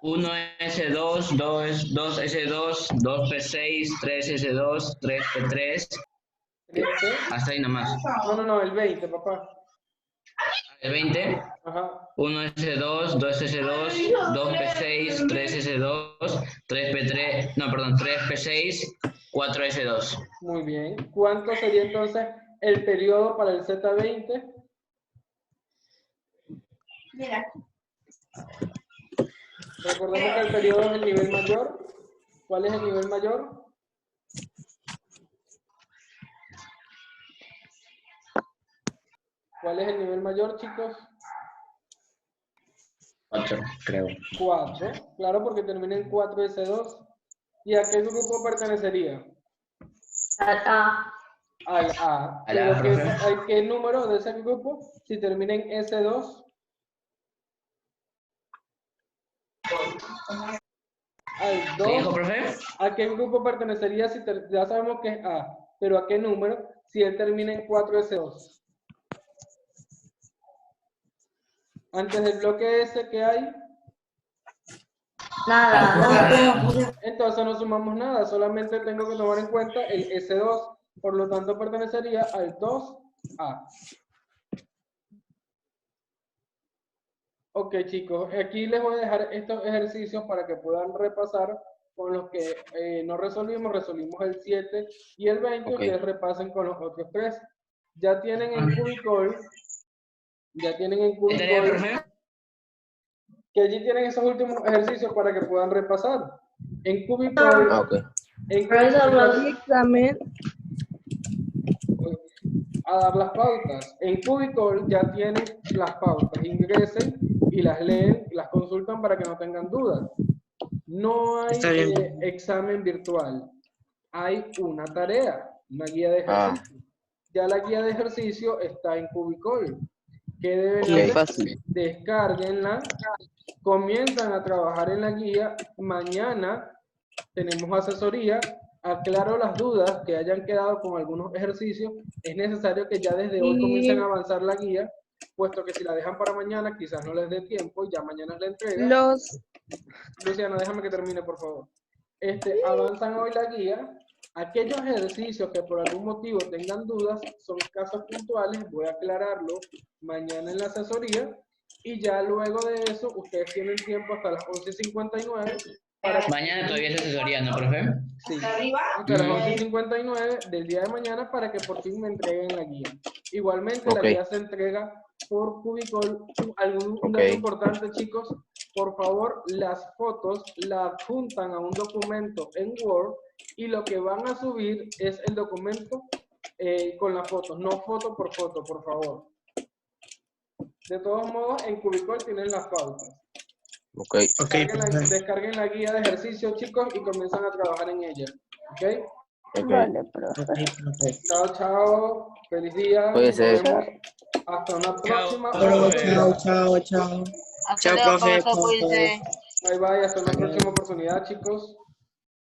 [SPEAKER 2] 1S2, 2S2, 2P6, 3S2, 3P3.
[SPEAKER 1] 3P.
[SPEAKER 2] Hasta ahí nomás.
[SPEAKER 1] No, el 20, papá.
[SPEAKER 2] El 20.
[SPEAKER 1] Ajá.
[SPEAKER 2] 1S2, 2S2, 2P6, 3S2, 3P3, no, perdón, 3P6, 4S2.
[SPEAKER 1] Muy bien. ¿Cuánto sería entonces el periodo para el Z20?
[SPEAKER 9] Mira.
[SPEAKER 1] Recordemos que el periodo es el nivel mayor. ¿Cuál es el nivel mayor? ¿Cuál es el nivel mayor, chicos?
[SPEAKER 2] 4, creo.
[SPEAKER 1] 4. Claro, porque termina en 4S2. ¿Y a qué grupo pertenecería?
[SPEAKER 9] Al A.
[SPEAKER 1] Al A.
[SPEAKER 2] Al A,
[SPEAKER 1] Pero
[SPEAKER 2] profe.
[SPEAKER 1] ¿qué número de ese grupo? Si termina en S2. Al 2.
[SPEAKER 2] ¿Qué dijo, profe?
[SPEAKER 1] ¿A qué grupo pertenecería si ya sabemos que es A? Pero ¿a qué número si él termina en 4S2? Antes del bloque S, ¿qué hay?
[SPEAKER 9] Nada.
[SPEAKER 1] Entonces no sumamos nada, solamente tengo que tomar en cuenta el S2, por lo tanto pertenecería al 2A. Ok, chicos, aquí les voy a dejar estos ejercicios para que puedan repasar con los que no resolvimos el 7 y el 20,
[SPEAKER 8] Ok.
[SPEAKER 1] ustedes repasen con los otros 3. Ya tienen en Cubicol,
[SPEAKER 2] ¿Entendés, profe?
[SPEAKER 1] que allí tienen esos últimos ejercicios para que puedan repasar. En Cubicol,
[SPEAKER 8] Ah, ok.
[SPEAKER 10] Examen.
[SPEAKER 1] a dar las pautas. En Cubicol ya tienen las pautas, ingresen y las leen, las consultan para que no tengan dudas. No hay
[SPEAKER 3] Está bien.
[SPEAKER 1] examen virtual, hay una tarea, una guía de ejercicio. Ya la guía de ejercicio está en Cubicol. ¿Qué deben
[SPEAKER 8] Ok.
[SPEAKER 1] hacer?
[SPEAKER 4] Fácil.
[SPEAKER 1] Descárguenla, comienzan a trabajar en la guía. Mañana tenemos asesoría. Aclaro las dudas que hayan quedado con algunos ejercicios. Es necesario que ya desde hoy comiencen a avanzar la guía, puesto que si la dejan para mañana quizás no les dé tiempo y ya mañana es la entrega. Luciana, déjame que termine, por favor. Avanzan hoy la guía. Aquellos ejercicios que por algún motivo tengan dudas son casos puntuales, voy a aclararlo mañana en la asesoría y ya luego de eso ustedes tienen tiempo hasta las 11:59 para...
[SPEAKER 2] Mañana todavía es asesoría, ¿no, profe?
[SPEAKER 1] Sí, hasta las 11:59 del día de mañana para que por fin me entreguen la guía. Igualmente la
[SPEAKER 8] Ok.
[SPEAKER 1] guía se entrega por Cubicol. Un dato importante, chicos, por favor, las fotos las adjuntan a un documento en Word y lo que van a subir es el documento con las fotos, no foto, por favor. De todos modos, en Cubicol tienen las pautas.
[SPEAKER 8] Ok.
[SPEAKER 1] Descarguen la guía de ejercicio, chicos, y comienzan a trabajar en ella. ¿Ok?
[SPEAKER 8] Ok.
[SPEAKER 10] Vale, profe.
[SPEAKER 1] Chao, chao. Feliz día.
[SPEAKER 8] Cuídese.
[SPEAKER 1] Nos vemos hasta una próxima
[SPEAKER 2] Chao,
[SPEAKER 1] oportunidad.
[SPEAKER 3] Chao.
[SPEAKER 7] Hasta
[SPEAKER 3] Chao,
[SPEAKER 7] luego,
[SPEAKER 3] profe.
[SPEAKER 7] profesor, cuídese.
[SPEAKER 1] Bye, bye. Hasta una próxima oportunidad, chicos.